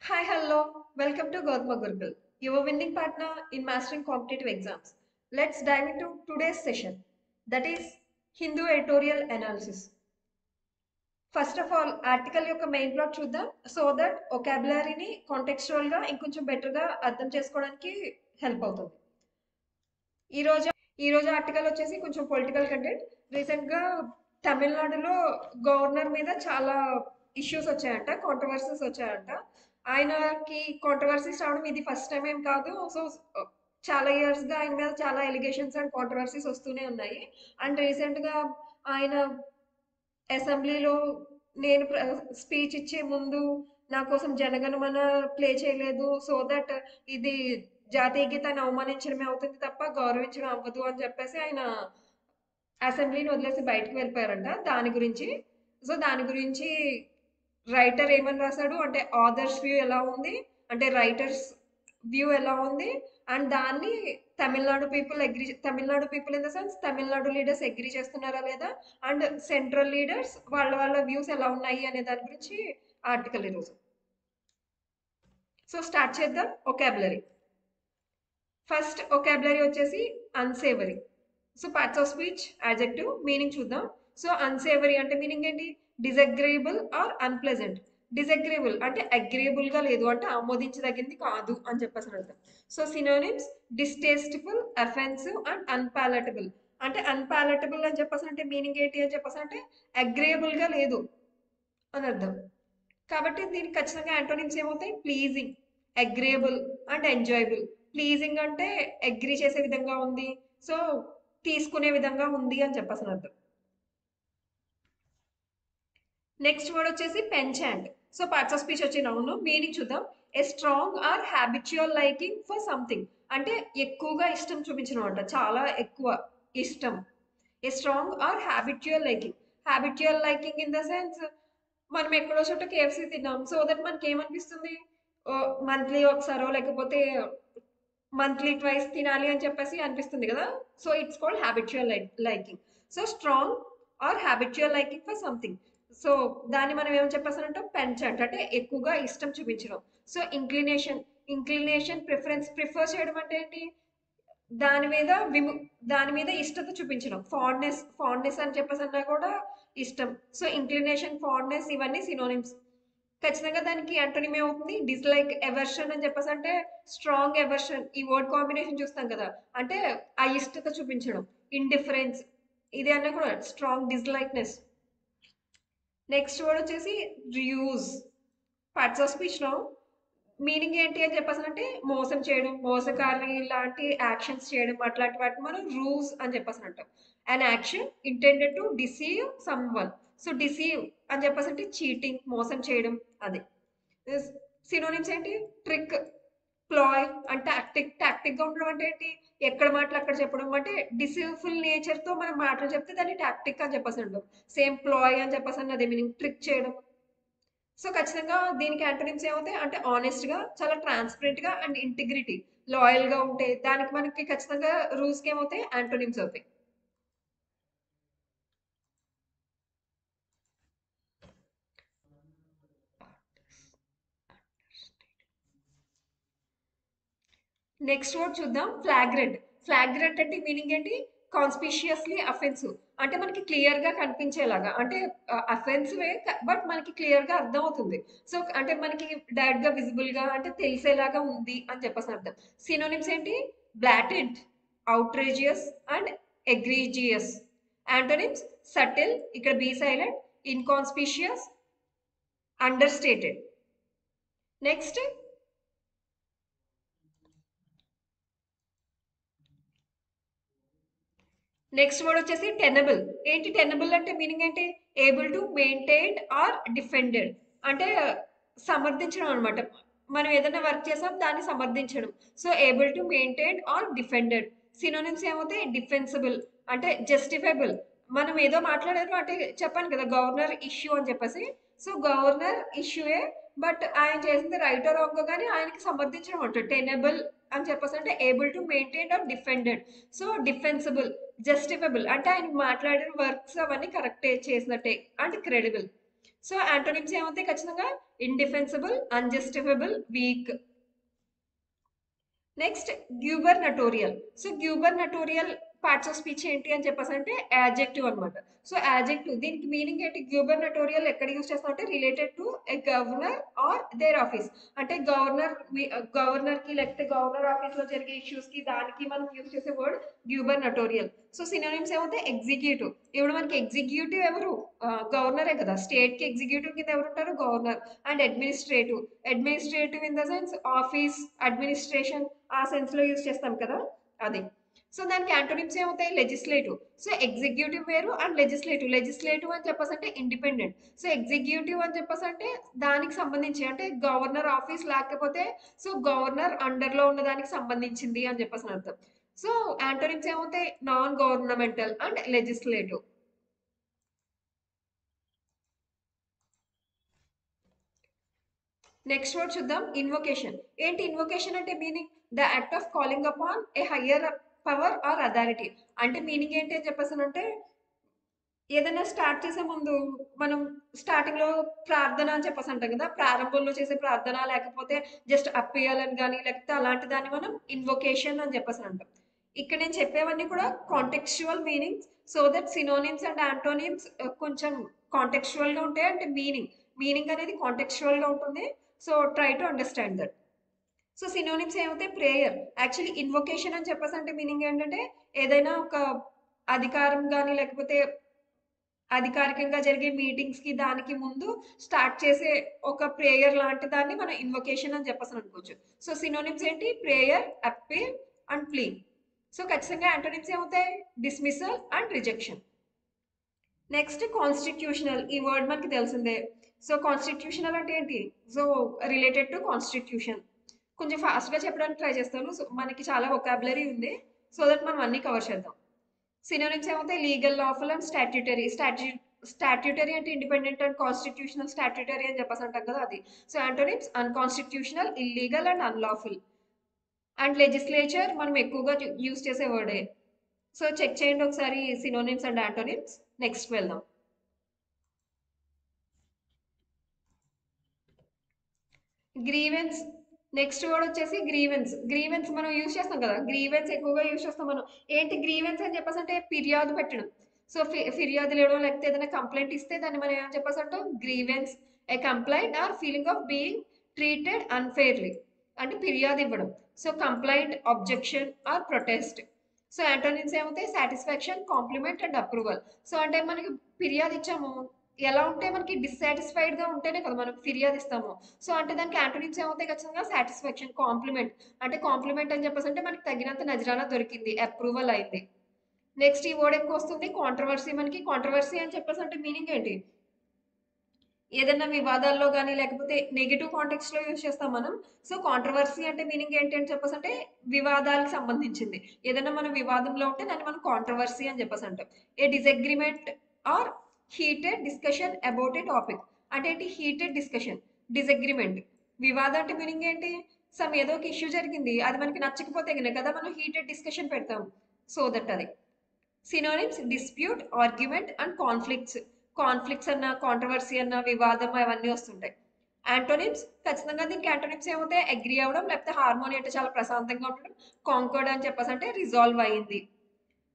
Hi, hello. Welcome to Gautama Gurukul, your winning partner in mastering competitive exams. Let's dive into today's session, that is Hindu editorial analysis. First of all article యొక్క main plot చూద్దాం so that ఒకాబులరీని contextual గా ఇంకొంచెం better గా అర్థం చేసుకోవడానికి help అవుతుంది. ఈ రోజు ఈ రోజు ఆర్టికల్ వచ్చేసి కొంచెం పొలిటికల్ కంటెంట్. రీసెంట్ గా తమిళనాడులో గవర్నర్ మీద చాలా ఇష్యూస్ వచ్చాయంట, కాంట్రవర్సీస్ వచ్చాయంట. ఆయనకి కాంట్రవర్సీస్ రావడం ఇది ఫస్ట్ టైం ఏం కాదు. సో చాలా ఇయర్స్ గా ఆయన మీద చాలా ఎలిగేషన్స్ అండ్ కాంట్రవర్సీస్ వస్తూనే ఉన్నాయి. అండ్ రీసెంట్ గా ఆయన అసెంబ్లీలో నేను స్పీచ్ ఇచ్చే ముందు నా కోసం జనగణమన ప్లే చేయలేదు, సో దట్ ఇది జాతీయ గీతాన్ని అవమానించడమే అవుతుంది తప్ప గౌరవించడం అవ్వదు అని చెప్పేసి ఆయన అసెంబ్లీని వదిలేసి బయటకు వెళ్ళిపోయారంట. దాని గురించి దాని గురించి రైటర్ ఏమని రాశాడు అంటే ఆథర్స్ వ్యూ ఎలా ఉంది, అంటే రైటర్స్ వ్యూ ఎలా ఉంది, అండ్ దాన్ని Tamil Nadu people in the sense Tamil Nadu leaders agree చేస్తున్నారా లేదా, అండ్ సెంట్రల్ లీడర్స్ వాళ్ళ వ్యూస్ ఎలా ఉన్నాయి అనే దాని గురించి ఆర్టికల్ ఈరోజు. సో స్టార్ట్ చేద్దాం. ఒకాబులరీ. ఫస్ట్ ఒకాబులరీ వచ్చేసి unsavoury. So parts of speech, adjective, meaning చూద్దాం. సో అన్సేవరీ అంటే మీనింగ్ ఏంటి? డిసగ్రేయబుల్ ఆర్ అన్ప్లెజెంట్. డిసగ్రేయబుల్ అంటే అగ్రేయబుల్ గా లేదు, అంటే ఆమోదించదగింది కాదు అని చెప్పేసి అర్థం. So synonyms distasteful, offensive and unpalatable. అంటే అన్పాలటబుల్ అని చెప్పేసి అంటే మీనింగ్ ఏంటి అని చెప్పేసి అంటే అగ్రేయబుల్ గా లేదు అని అర్థం. కాబట్టి దీనికి ఖచ్చితంగా యాంటోనిమ్స్ ఏమవుతాయి? Pleasing, agreeable and enjoyable. Pleasing అంటే అగ్రీ చేసే విధంగా ఉంది, సో తీసుకునే విధంగా ఉంది అని చెప్పేసి అర్థం. నెక్స్ట్ వర్డ్ వచ్చేసి penchant. So parts of speech వచ్చి నౌన్. మీనింగ్ చూద్దాం. A strong or habitual liking for something. అంటే ఎక్కువగా ఇష్టం చూపించడం అంట, చాలా ఎక్కువ ఇష్టం. A strong or habitual liking. Habitual liking in the sense మనం ఎక్కడో చోట కేఎఫ్సి తిన్నాం, సో దట్ మనకి ఏమనిపిస్తుంది? మంత్లీ ఒకసారో లేకపోతే మంత్లీ ట్వైస్ తినాలి అని చెప్పేసి అనిపిస్తుంది కదా. So it's called habitual liking. So strong or habitual liking for something. So దాన్ని మనం ఏమని చెప్పేసానంటే పెంచంట్, అంటే ఎక్కువగా ఇష్టం చూపించడం. So inclination preference. ప్రిఫర్ చేయడం అంటే ఏంటి? దాని మీద దాని మీద ఇష్టత చూపించడం. ఫాండ్నెస్ అని చెప్పేసి అన్నా కూడా ఇష్టం. సో ఇంక్లినేషన్, ఫాండ్నెస్ ఇవన్నీ సినోనిమ్స్. ఖచ్చితంగా దానికి యాంటోనిమ్ ఏమవుతుంది? డిస్లైక్, ఎవర్షన్ అని చెప్పేసి అంటే స్ట్రాంగ్ ఎవర్షన్. ఈ వర్డ్ కాంబినేషన్ చూస్తాం కదా, అంటే అయిష్టత చూపించడం. ఇండిఫరెన్స్ ఇది అన్నా కూడా స్ట్రాంగ్ డిస్లైక్నెస్. నెక్స్ట్ వర్డ్ వచ్చేసి రియూజ్. పార్ట్స్ ఆఫ్ స్పీచ్ లో మీనింగ్ ఏంటి అని చెప్పేసి అంటే మోసం చేయడం, మోసకారి లాంటి యాక్షన్స్ చేయడం, అట్లాంటి వాటిని మనం రూస్ అని చెప్పేసి అంటాం. An action intended to deceive some one. So deceive అని చెప్పేసి అంటే చీటింగ్, మోసం చేయడం. అది సినోనిమ్స్ ఏంటి? ట్రిక్, ప్లాయ్ అంటే టాక్టిక్ గా ఉండడం అంటే ఏంటి? ఎక్కడ మాటలు అక్కడ చెప్పడం, అంటే డిసీవ్ఫుల్ నేచర్ తో మనం మాటలు చెప్తే దాన్ని టాక్టిక్ అని చెప్పేసి అంటాం. సేమ్ ప్లాయ్ అని చెప్పేసి అన్నది మీనింగ్ ట్రిక్ చేయడం. సో ఖచ్చితంగా దీనికి యాంటోనిమ్స్ ఏమవుతాయి అంటే ఆనెస్ట్ గా, చాలా ట్రాన్స్పరెంట్ గా అండ్ ఇంటిగ్రిటీ, లాయల్ గా ఉంటే దానికి మనకి ఖచ్చితంగా రూల్స్ కి ఏమవుతాయి? యాంటోనిమ్స్ అవుతాయి. నెక్స్ట్ వర్డ్ చూద్దాం. ఫ్లాగ్రెంట్. ఫ్లాగ్రెంట్ అంటే మీనింగ్ ఏంటి? కాన్స్పిషియస్లీ అఫెన్సివ్. అంటే మనకి క్లియర్ గా కనిపించేలాగా, అంటే అఫెన్సివే బట్ మనకి క్లియర్ గా అర్థం అవుతుంది. సో అంటే మనకి డైరెక్ట్ గా విజిబుల్ గా అంటే తెలిసేలాగా ఉంది అని చెప్పేసి అర్థం. సినోనిమ్స్ ఏంటి? Blatant, outrageous and egregious. Antonyms subtle, ఇక్కడ B silent, inconspicuous, understated. Next next word వచ్చేసి టెనబుల్. ఏంటి టెనబుల్ అంటే మీనింగ్ ఏంటి? Able to maintain or defended. అంటే సమర్థించడం అనమాట. మనం ఏదైనా వర్క్ చేసాం దాన్ని సమర్థించడం. So able to maintain or defended. Synonyms ఏమవుతాయి? డిఫెన్సిబుల్ అంటే జస్టిఫైబుల్. మనం ఏదో మాట్లాడారు అంటే చెప్పాను కదా గవర్నర్ ఇష్యూ అని చెప్పేసి. సో గవర్నర్ ఇష్యూయే, బట్ ఆయన చేసింది రైట్ రాంగ్ కానీ ఆయనకి సమర్థించడం అంటారు. టెనబుల్ అని చెప్పేసి అంటే able to maintain or defended. So defensible, justifiable అంటే ఆయన మాట్లాడిన వర్క్స్ అవన్నీ కరెక్టే చేసినట్టే, అంటే క్రెడిబుల్. సో యాంటోనిమ్స్ ఏమవుతాయి ఖచ్చితంగా? Indefensible, unjustifiable, weak. Next gubernatorial. So gubernatorial parts of speech ఏంటి అని చెప్పేసి అంటే యాడ్జెక్టివ్ అనమాట. సో యాడ్జెక్టివ్ దీనికి మీనింగ్ ఏంటి? గ్యూబర్నటోరియల్ ఎక్కడ యూస్ చేస్తాం అంటే related to a governor or their office. అంటే గవర్నర్ కి లేకపోతే గవర్నర్ ఆఫీస్ లో జరిగే ఇష్యూస్ కి దానికి మనం యూస్ చేసే వర్డ్ గ్యూబర్నటోరియల్. సో సినోనిమ్స్ ఏమవుతాయి? ఎగ్జిక్యూటివ్. ఇప్పుడు మనకి ఎగ్జిక్యూటివ్ ఎవరు? గవర్నరే కదా. స్టేట్ కి ఎగ్జిక్యూటివ్ కింద ఎవరు ఉంటారు? Governor. And administrative in the sense office, administration ఆ సెన్స్ లో యూజ్ చేస్తాం కదా, అది. సో దానికి యాంటోనిమ్స్ ఏమవుతాయి? లెజిస్లేటివ్. సో ఎగ్జిక్యూటివ్ వేరు అండ్ లెజిస్లేటివ్. లెజిస్లేటివ్ అని చెప్పేసి అంటే ఇండిపెండెంట్. సో ఎగ్జిక్యూటివ్ అని చెప్పేసి అంటే దానికి సంబంధించి అంటే గవర్నర్ ఆఫీస్ లేకపోతే సో గవర్నర్ అండర్ లో ఉన్న దానికి సంబంధించింది అని చెప్పేసి అర్థం. సో యాంటోనిమ్స్ ఏమవుతాయి? Non governmental and legislative. Next word చూద్దాం, ఇన్వొకేషన్. ఏంటి ఇన్వొకేషన్ అంటే? Meaning the act of calling upon a higher power or authority. అంటే మీనింగ్ ఏంటి అని చెప్పేసానంటే ఏదైనా స్టార్ట్ చేసే ముందు మనం స్టార్టింగ్ లో ప్రార్థన అని చెప్పేసి అంటాం కదా, ప్రారంభంలో చేసే ప్రార్థన లేకపోతే జస్ట్ అప్పేయాలని కానీ లేకపోతే అలాంటి దాన్ని మనం ఇన్వొకేషన్ అని చెప్పేసి అంటాం. ఇక్కడ నేను చెప్పేవన్నీ కూడా contextual meanings. So that synonyms and antonyms కొంచెం కాంటెక్చువల్ గా ఉంటాయి. అంటే మీనింగ్ అనేది కాంటెక్చువల్ గా ఉంటుంది. So try to understand that. So synonyms ఏమవుతాయి? ప్రేయర్. యాక్చువల్లీ ఇన్వొకేషన్ అని చెప్పేసి అంటే మీనింగ్ ఏంటంటే ఏదైనా ఒక అధికారం కానీ లేకపోతే అధికారికంగా జరిగే మీటింగ్స్ కి దానికి ముందు స్టార్ట్ చేసే ఒక ప్రేయర్ లాంటి దాన్ని మనం ఇన్వొకేషన్ అని చెప్పేసి అనుకోవచ్చు. సో సినోనిమ్స్ ఏంటి? Prayer, appeal and plea. So ఖచ్చితంగా యాంటోనిమ్స్ ఏమవుతాయి? Dismissal and rejection. Next constitutional. ఈ వర్డ్ మనకి తెలిసిందే. సో కాన్స్టిట్యూషనల్ అంటే ఏంటి? So related to constitution. కొంచెం ఫాస్ట్ గా చెప్పడానికి ట్రై చేస్తాను. సో మనకి చాలా వొకాబులరీ ఉంది. సో దట్ మనం అన్ని కవర్ చేద్దాం. సినోనిమ్స్ ఏమవుతాయి? Legal, lawful and statutory. Statutory అంటే ఇండిపెండెంట్ అండ్ కాన్స్టిట్యూషనల్. స్టాట్యూటరీ అని చెప్పేసి అంటాం కదా, అది. So antonyms unconstitutional, illegal and unlawful. And legislature మనం ఎక్కువగా యూస్ చేసే వర్డే. సో చెక్ చేయండి ఒకసారి సినోనిమ్స్ అండ్ యాంటోనిమ్స్. నెక్స్ట్ వెళ్దాం. గ్రీవెన్స్. నెక్స్ట్ వర్డ్ వచ్చేసి గ్రీవెన్స్. గ్రీవెన్స్ మనం యూజ్ చేస్తాం కదా, గ్రీవెన్స్ ఎక్కువగా యూజ్ చేస్తాం మనం. ఏంటి గ్రీవెన్స్ అని చెప్పేసి అంటే? ఫిర్యాదు పెట్టడం. సో ఫిర్యాదు లేవడం లేకపోతే ఏదైనా కంప్లైంట్ ఇస్తే దాన్ని మనం ఏమని చెప్పేసి అంటాం? Grievance. A complaint or feeling of being treated unfairly. అంటే ఫిర్యాదు ఇవ్వడం. So complaint, objection or protest. So antonyms ఏమవుతాయి? Satisfaction, compliment and approval. So అంటే మనకి ఫిర్యాదు ఇచ్చాము, ఎలా ఉంటే మనకి డిస్సాటిస్ఫైడ్ గా ఉంటేనే కదా మనం ఫిర్యాదు ఇస్తాము. సో అంటే దానికి యాంటోనిమ్స్ ఏమవుతాయి? ఖచ్చితంగా సాటిస్ఫాక్షన్, కాంప్లిమెంట్. అంటే కాంప్లిమెంట్ అని చెప్పేసి అంటే మనకి తగినంత నజరానా దొరికింది, అప్రూవల్ అయింది. నెక్స్ట్ ఈ వర్డ్ ఎక్కువ వస్తుంది, కాంట్రవర్సీ. మనకి కాంట్రవర్సీ అని చెప్పేసి అంటే మీనింగ్ ఏంటి? ఏదైనా వివాదాల్లో కానీ లేకపోతే నెగిటివ్ కాంటెక్స్ట్ లో యూజ్ చేస్తాం మనం. సో కాంట్రవర్సీ అంటే మీనింగ్ ఏంటి అని చెప్పేసి అంటే వివాదాలకు సంబంధించింది. ఏదైనా మనం వివాదంలో ఉంటే దాన్ని మనం కాంట్రవర్సీ అని చెప్పేసి అంటాం. A disagreement or heated discussion about a topic. అంటే ఏంటి? Heated discussion, disagreement. వివాదం అంటే మీనింగ్ ఏంటి? సమ్ ఏదో ఒక ఇష్యూ జరిగింది, అది మనకి నచ్చకపోతే గనే కదా మనం హీటెడ్ డిస్కషన్ పెడతాం. సో దట్ అది. Synonyms dispute, argument and conflicts. Conflicts అన్న, కాంట్రవర్సీ అన్న, వివాదం అవన్నీ వస్తుంటాయి. యాంటోనిమ్స్ ఖచ్చితంగా దీనికి యాంటోనిమ్స్ ఏమవుతాయి? అగ్రి అవ్వడం లేకపోతే హార్మోని అంటే చాలా ప్రశాంతంగా ఉండడం. కాంకర్డ్ అని చెప్పేసి అంటే రిజాల్వ్ అయ్యింది.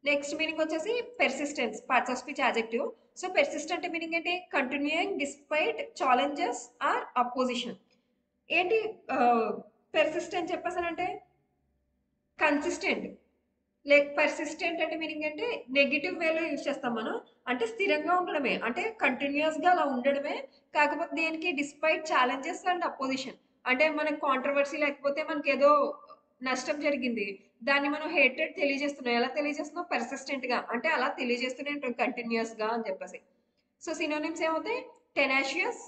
నెక్స్ట్ మీనింగ్ వచ్చేసి persistence. Parts of speech adjective. So persistent అంటే మీనింగ్ ఏంటి? Continuing despite challenges or opposition. ఏంటి పెర్సిస్టెంట్ చెప్పేసానంటే? కన్సిస్టెంట్. లైక్ పర్సిస్టెంట్ అంటే మీనింగ్ అంటే నెగిటివ్ వేలో యూజ్ చేస్తాం మనం. అంటే స్థిరంగా ఉండడమే, అంటే కంటిన్యూస్ గా అలా ఉండడమే. కాకపోతే దేనికి? Despite challenges and opposition. అంటే మనకి కాంట్రవర్సీ లేకపోతే మనకి ఏదో నష్టం జరిగింది, దాన్ని మనం హేటెడ్ తెలియజేస్తున్నాం. ఎలా తెలియజేస్తున్నాం? పర్సిస్టెంట్ గా, అంటే అలా తెలియజేస్తూనే ఉంటాం కంటిన్యూస్ గా అని చెప్పేసి. సో సినోనిమ్స్ ఏమవుతాయి? టెనాషియస్,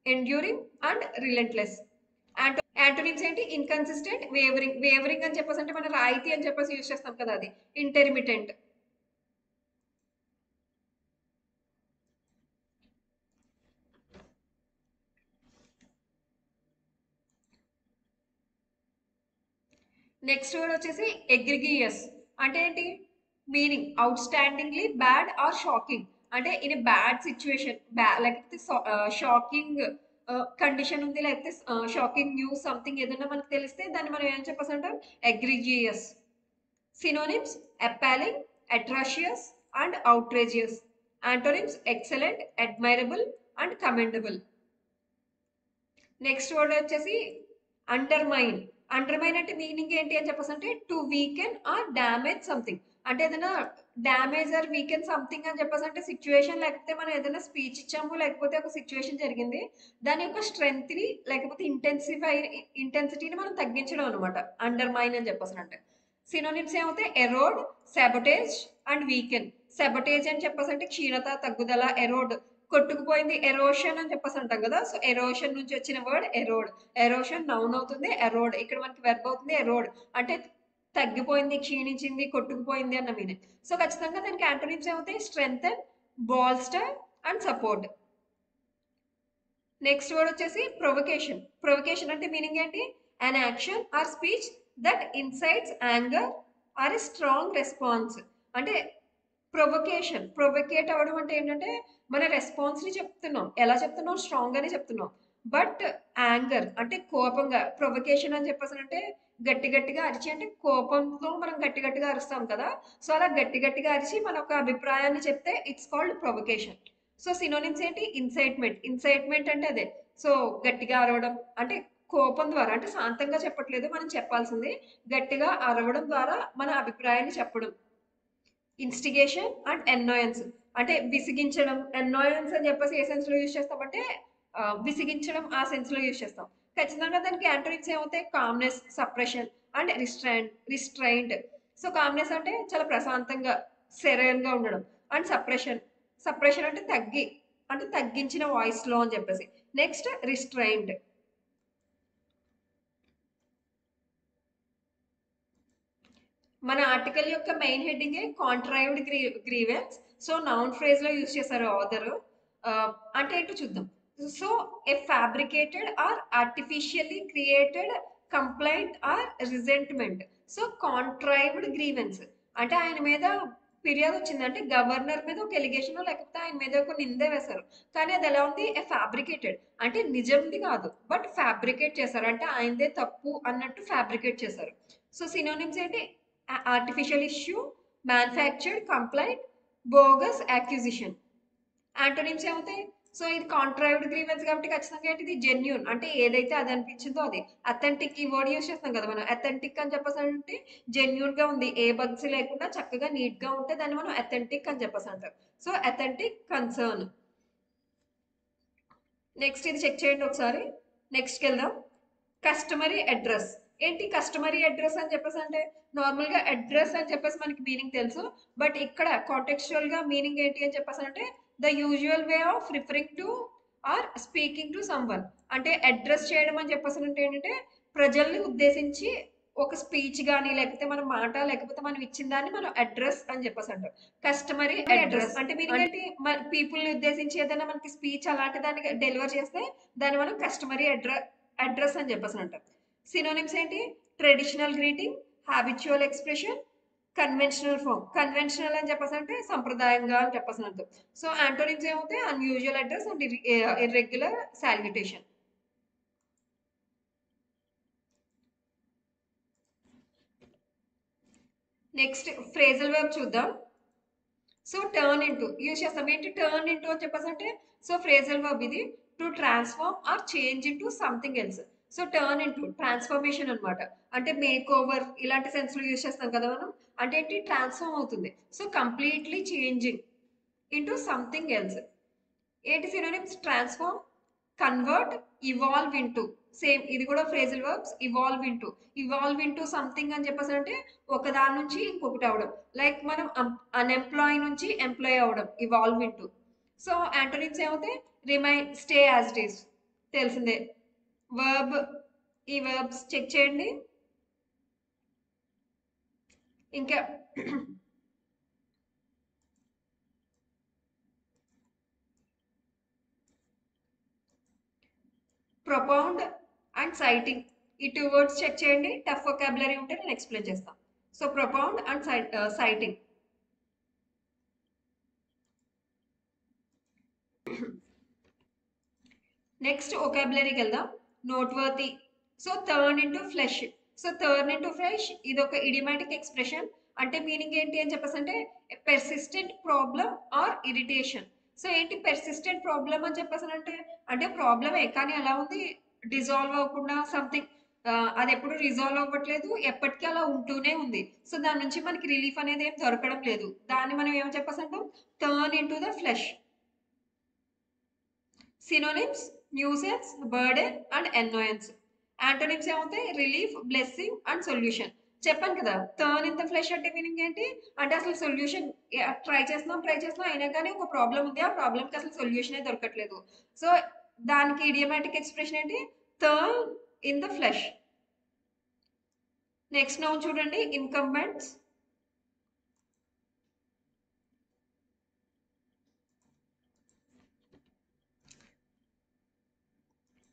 ఎండ్యూరింగ్ అండ్ రిలెంట్లెస్. యాంటోనిమ్స్ ఏంటి? Inconsistent, wavering. వేవరింగ్ అని చెప్పేసి అంటే మనం రాయితీ అని చెప్పేసి యూజ్ చేస్తాం కదా, అది. ఇంటర్మిటెంట్. నెక్స్ట్ వర్డ్ వచ్చేసి ఎగ్రిగియస్. అంటే ఏంటి? Meaning outstandingly bad or shocking. అంటే ఇన్ బ్యాడ్ సిచ్యువేషన్, లేకపోతే షాకింగ్ కండిషన్ ఉంది, లేకపోతే షాకింగ్ న్యూస్ సంథింగ్ ఏదైనా మనకు తెలిస్తే దాన్ని మనం ఏం చెప్పేసి అంటాం, egregious. Synonyms appalling, atrocious and outrageous. Antonyms excellent, admirable and commendable. Next word వచ్చేసి అండర్మైన్. అండర్మైన్ అంటే మీనింగ్ ఏంటి అని చెప్పేసి అంటే to weaken or damage something. అంటే ఏదైనా డ్యామేజ్ ఆర్ వీకెన్ సంథింగ్ అని చెప్పేసి అంటే సిచ్యువేషన్, లేకపోతే మనం ఏదైనా స్పీచ్ ఇచ్చాము, లేకపోతే ఒక సిచ్యువేషన్ జరిగింది, దాని యొక్క స్ట్రెంగ్త్ ని లేకపోతే ఇంటెన్సిటీని మనం తగ్గించడం అనమాట అండర్మైన్ అని చెప్పేసి అంటే. సినోనిమ్స్ ఏమవుతాయి, ఎరోడ్, సాబొటేజ్ అండ్ వీకెన్. సాబొటేజ్ అని చెప్పేసి అంటే క్షీణత, తగ్గుదల. ఎరోడ్ కొట్టుకుపోయింది, ఎరోషన్ అని చెప్పేసి అంటాం కదా. సో ఎరోషన్ నుంచి వచ్చిన వర్డ్ ఎరోడ్. ఎరోషన్ నౌన్ అవుతుంది, ఎరోడ్ ఇక్కడ మనకి వెర్బ్ అవుతుంది. ఎరోడ్ అంటే తగ్గిపోయింది, క్షీణించింది, కొట్టుకుపోయింది అన్న మీనింగ్. సో ఖచ్చితంగా దానికి యాంటోనిమ్స్ ఏమవుతాయి, strengthen, bolster and support. Next word వచ్చేసి ప్రొవకేషన్. ప్రొవకేషన్ అంటే మీనింగ్ ఏంటి, an action or speech that incites anger or a strong response. అంటే ప్రొవకేట్ అవ్వడం అంటే ఏంటంటే మన రెస్పాన్స్ ని చెప్తున్నాం. ఎలా చెప్తున్నాం, స్ట్రాంగ్ గానే చెప్తున్నాం. బట్ యాంగర్ అంటే కోపంగా. ప్రొవకేషన్ అని చెప్పేసి అంటే గట్టి గట్టిగా అరిచి, అంటే కోపంతో మనం గట్టి గట్టిగా అరుస్తాం కదా. సో అలా గట్టి గట్టిగా అరిచి మన ఒక అభిప్రాయాన్ని చెప్తే it's called provocation. So synonyms ఏంటి, ఇన్సైట్మెంట్. ఇన్సైట్మెంట్ అంటే అదే. సో గట్టిగా అరవడం అంటే కోపం ద్వారా, అంటే శాంతంగా చెప్పట్లేదు మనం చెప్పాల్సింది, గట్టిగా అరవడం ద్వారా మన అభిప్రాయాన్ని చెప్పడం. ఇన్స్టిగేషన్ అండ్ ఎన్నోయన్స్ అంటే విసిగించడం. ఎన్నోయన్స్ అని చెప్పేసి ఏ సెన్స్ లో యూజ్ చేస్తామంటే విసిగించడం ఆ సెన్స్ లో యూజ్ చేస్తాం. ఖచ్చితంగా దానికి యాంటోనిమ్స్ ఏమవుతాయి, calmness, suppression and restraint. So calmness అంటే చాలా ప్రశాంతంగా, సెరైన్ గా ఉండడం. అండ్ సప్రెషన్ అంటే అంటే తగ్గించిన వాయిస్ లో అని చెప్పేసి. Next restraint. మన ఆర్టికల్ యొక్క main heading contrived grievance. So noun phrase లో యూజ్ చేశారు ఆథర్. అంటే ఏంటో చూద్దాం. So a fabricated or artificially created complaint or resentment. So contrived grievance అంటే ఆయన మీద ఫిర్యాదు వచ్చింది, అంటే గవర్నర్ మీద ఒక ఎలిగేషన్ లేకపోతే ఆయన మీద ఒక నిందే వేశారు. కానీ అది ఎలా ఉంది, ఏ ఫ్యాబ్రికేటెడ్ అంటే నిజంది కాదు, బట్ ఫ్యాబ్రికేట్ చేశారు, అంటే ఆయనదే తప్పు అన్నట్టు ఫ్యాబ్రికేట్ చేశారు. సో సినోనిమ్స్ ఏంటి, artificial issue, manufactured complaint, bogus accusation. Antonyms ఏమవుతాయి, సో ఇది కాంట్రైవ్డ్ గ్రీవెన్స్ కాబట్టి ఖచ్చితంగా ఏంటి, ఇది జెన్యూన్ అంటే ఏదైతే అది అనిపించిందో అది. అథెంటిక్ ఈ వర్డ్ యూస్ చేస్తాం కదా మనం, అథెంటిక్ అని చెప్పేసి అంటే జెన్యూన్ గా ఉంది, ఏ బగ్స్ లేకుండా చక్కగా నీట్ గా ఉంటే దాన్ని మనం అథెంటిక్ అని చెప్పేసి అంటాం. So authentic concern. నెక్స్ట్ ఇది చెక్ చేయండి ఒకసారి. నెక్స్ట్కి వెళ్దాం. Customary address. ఏంటి కస్టమరీ అడ్రస్ అని చెప్పేసి అంటే, నార్మల్ గా అడ్రస్ అని చెప్పేసి మనకి మీనింగ్ తెలుసు, బట్ ఇక్కడ కాంటెక్చువల్ గా మీనింగ్ ఏంటి అని చెప్పేసి అంటే the usual way of referring to or speaking to someone. అంటే అడ్రస్ చేయడం అని చెప్పేసి అంటే ఏంటంటే ప్రజల్ని ఉద్దేశించి ఒక స్పీచ్ కానీ, లేకపోతే మన మాట, లేకపోతే మనం ఇచ్చిన దాన్ని మనం అడ్రస్ అని చెప్పేసి అంటాం. కస్టమరీ అడ్రస్ అంటే మీనింగ్ ఏంటి, మన పీపుల్ ని ఉద్దేశించి ఏదైనా మనకి స్పీచ్ అలాంటి దాన్ని డెలివర్ చేస్తే దాన్ని మనం కస్టమరీ అడ్రస్ అని చెప్పేసి అంటాం. సినోనిమ్స్ ఏంటి, traditional greeting, habitual expression, conventional form. Conventional అని చెప్పేసి అంటే సంప్రదాయంగా అని చెప్పేసి అంటాం. సో యాంటోనిమ్స్ ఏమవుతాయి, unusual address and irregular salutation. Next phrasal verb చూద్దాం. సో టర్న్ ఇంటూ యూజ్ చేస్తాం. ఏంటి టర్న్ ఇంటూ అని చెప్పేసి అంటే, సో ఫ్రేజల్ వర్బ్ ఇది to transform or change into something else. So turn into transformation అనమాట. అంటే మేక్ ఓవర్ ఇలాంటి సెన్స్ లో యూజ్ చేస్తాం కదా మనం. అంటే ఏంటి, ట్రాన్స్ఫార్మ్ అవుతుంది. So completely changing into something else. ఏంటి synonyms, transform, convert, evolve into. Same ఇది కూడా phrasal verbs. Evolve into something అని చెప్పేసి అంటే ఒక దాని నుంచి ఇంకొకటి అవడం. లైక్ మనం అన్ఎంప్లాయ్ నుంచి ఎంప్లాయ్ అవడం, ఇవాల్వ్ ఇంటూ. సో యాంటోనిమ్స్ ఏమవుతాయి, remain, stay as it is, తెలిసిందే. వర్బ్, ఈ వర్బ్స్ చెక్ చేయండి. ఇంకా ప్రొపౌండ్ అండ్ సైటింగ్, ఈ టూ వర్డ్స్ చెక్ చేయండి. టఫ్ వొకాబులరీ ఉంటే నేను ఎక్స్ప్లెయిన్ చేస్తాను. So propound and citing. Next ఒకాబులరీకి వెళ్దాం. Noteworthy. So turn into flesh. So turn into flesh ఇది ఒక ఇడియామాటిక్ ఎక్స్ప్రెషన్. అంటే మీనింగ్ ఏంటి అని చెప్పేసి అంటే persistent problem or irritation. So ఏంటి పెర్సిస్టెంట్ ప్రాబ్లమ్ అని చెప్పేసి అంటే ప్రాబ్లమే కానీ అలా ఉంది, డిజాల్వ్ అవ్వకుండా సంథింగ్, అది ఎప్పుడు రిజాల్వ్ అవ్వట్లేదు, ఎప్పటికీ అలా ఉంటూనే ఉంది. సో దాని నుంచి మనకి రిలీఫ్ అనేది ఏం దొరకడం లేదు. దాన్ని మనం ఏమని చెప్పేసి అంటాం, thorn into the flesh. Synonyms nuisance, burden and annoyance. Antonyms ఏమవుతాయి, రిలీఫ్, బ్లెస్సింగ్ అండ్ సొల్యూషన్. చెప్పాను కదా టర్న్ ఇన్ ద ఫ్లెష్ అంటే మీనింగ్ ఏంటి అంటే అసలు సొల్యూషన్ ట్రై చేస్తున్నాం అయినా కానీ ఒక ప్రాబ్లం ఉంది, ఆ ప్రాబ్లంకి అసలు సొల్యూషన్ దొరకట్లేదు. సో దానికి ఇడియమాటిక్ ఎక్స్ప్రెషన్ ఏంటి, turn in the flesh. Next noun చూడండి, ఇన్కంబెంట్స్.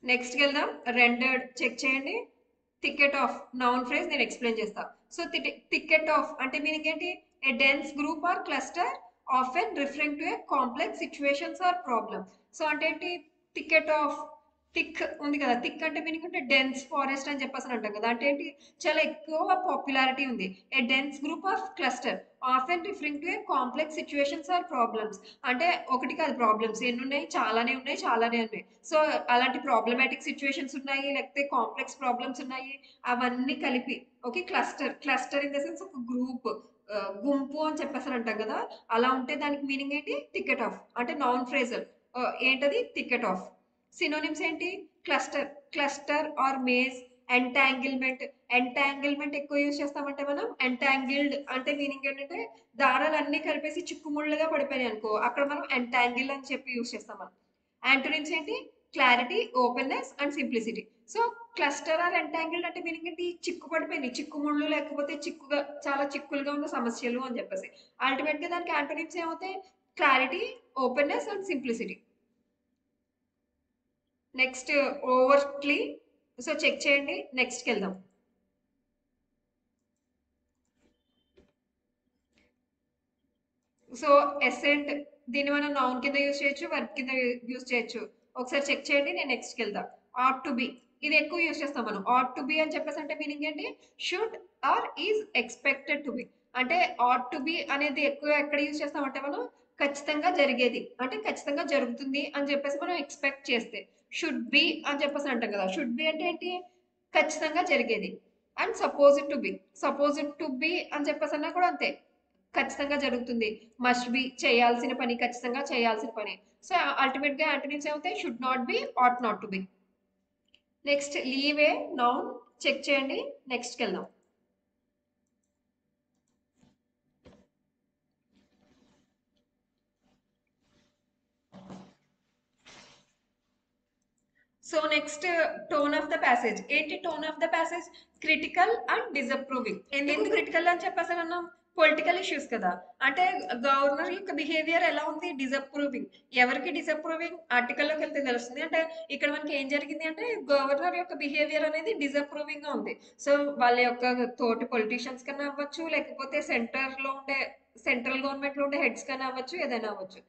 నెక్స్ట్కి వెళ్దాం. రెండర్డ్ చెక్ చేయండి. టికెట్ ఆఫ్ నౌన్ ఫ్రేజ్ నేను ఎక్స్ప్లెయిన్ చేస్తా. సో టికెట్ ఆఫ్ అంటే మీనింగ్ ఏంటి, a dense group or cluster often referring to a complex situations or problem. So అంటే ఏంటి, టికెట్ ఆఫ్, థిక్ ఉంది కదా, థిక్ అంటే మీనింగ్ అంటే డెన్స్ ఫారెస్ట్ అని చెప్పేసి అంటాం కదా, అంటే ఏంటి చాలా ఎక్కువ పాపులారిటీ ఉంది. A dense group of cluster often referring to a complex situations or problems. అంటే ఒకటి కాదు ప్రాబ్లమ్స్ ఎన్ని ఉన్నాయి, చాలానే ఉన్నాయి. సో అలాంటి ప్రాబ్లమాటిక్ సిచ్యువేషన్స్ ఉన్నాయి, లేకపోతే కాంప్లెక్స్ ప్రాబ్లమ్స్ ఉన్నాయి, అవన్నీ కలిపి okay. Cluster in the sense ఒక గ్రూప్, గుంపు అని చెప్పేసి అంటాం కదా, అలా ఉంటే దానికి మీనింగ్ ఏంటి, టికెట్ ఆఫ్ అంటే నౌన్ ఫ్రేజల్. ఏంటది, టికెట్ ఆఫ్. సినోనిమ్స్ ఏంటి, క్లస్టర్ ఆర్ మేజ్, ఎంటాంగిల్మెంట్ ఎక్కువ యూజ్ చేస్తామంటే మనం. ఎంటాంగిల్డ్ అంటే మీనింగ్ ఏంటంటే దారాలు అన్ని కలిపేసి చిక్కుముళ్ళుగా పడిపోయాయి అనుకో, అక్కడ మనం ఎంటాంగిల్ అని చెప్పి యూజ్ చేస్తాం మనం. యాంటోనిమ్స్ ఏంటి, clarity, openness and simplicity. So cluster or entangled అంటే మీనింగ్ ఏంటి, చిక్కు పడిపోయింది, చిక్కుముళ్ళు లేకపోతే చాలా చిక్కులుగా ఉన్న సమస్యలు అని చెప్పేసి. అల్టిమేట్ గా దానికి యాంటోనిమ్స్ ఏమవుతాయి, clarity, openness and simplicity. Next overtly. So check చేయండి. నెక్స్ట్కి వెళ్దాం. సో ఎసెంట్, దీన్ని మనం నౌన్ కింద యూజ్ చేయొచ్చు, వర్బ్ కింద యూజ్ చేయొచ్చు. ఒకసారి చెక్ చేయండి, నేను నెక్స్ట్కి వెళ్దాం. ఆట్ టు బి, ఇది ఎక్కువ యూజ్ చేస్తాం మనం. ఆట్ టు బి అని చెప్పేసి అంటే మీనింగ్ ఏంటి, should or is expected to be. అంటే ఆట్ టు బి అనేది ఎక్కువ ఎక్కడ యూజ్ చేస్తామంటే మనం ఖచ్చితంగా జరిగేది అంటే ఖచ్చితంగా జరుగుతుంది అని చెప్పేసి మనం ఎక్స్పెక్ట్ చేస్తే షుడ్ బి అని చెప్పేసి అంటాం కదా. షుడ్ బి అంటే ఏంటి, ఖచ్చితంగా జరిగేది. అండ్ సపోజ్ టు బి అని చెప్పేసి అన్నా కూడా అంతే, ఖచ్చితంగా జరుగుతుంది. మస్ట్ బి, చేయాల్సిన పని, ఖచ్చితంగా చేయాల్సిన పని. సో అల్టిమేట్ గా యాంటోనిమ్స్ ఏమవుతాయి, should not be, ought not to be. Next leave a noun, check చేయండి. నెక్స్ట్కి వెళ్దాం. So next tone of the passage. ఏంటి tone of the passage, critical and disapproving. ఎందుకు క్రిటికల్ అని చెప్పేసి అన్నాం, పొలిటికల్ ఇష్యూస్ కదా. అంటే గవర్నర్ యొక్క బిహేవియర్ ఎలా ఉంది, డిసప్రూవింగ్. ఎవరికి డిసప్రూవింగ్, ఆర్టికల్లోకి వెళ్తే తెలుస్తుంది. అంటే ఇక్కడ మనకి ఏం జరిగింది అంటే గవర్నర్ యొక్క బిహేవియర్ అనేది డిసప్రూవింగ్ గా ఉంది. సో వాళ్ళ యొక్క తోటి పొలిటీషియన్స్ కన్నా అవ్వచ్చు, లేకపోతే సెంట్రల్ గవర్నమెంట్ లో ఉండే హెడ్స్ కన్నా అవ్వచ్చు, ఏదైనా అవ్వచ్చు.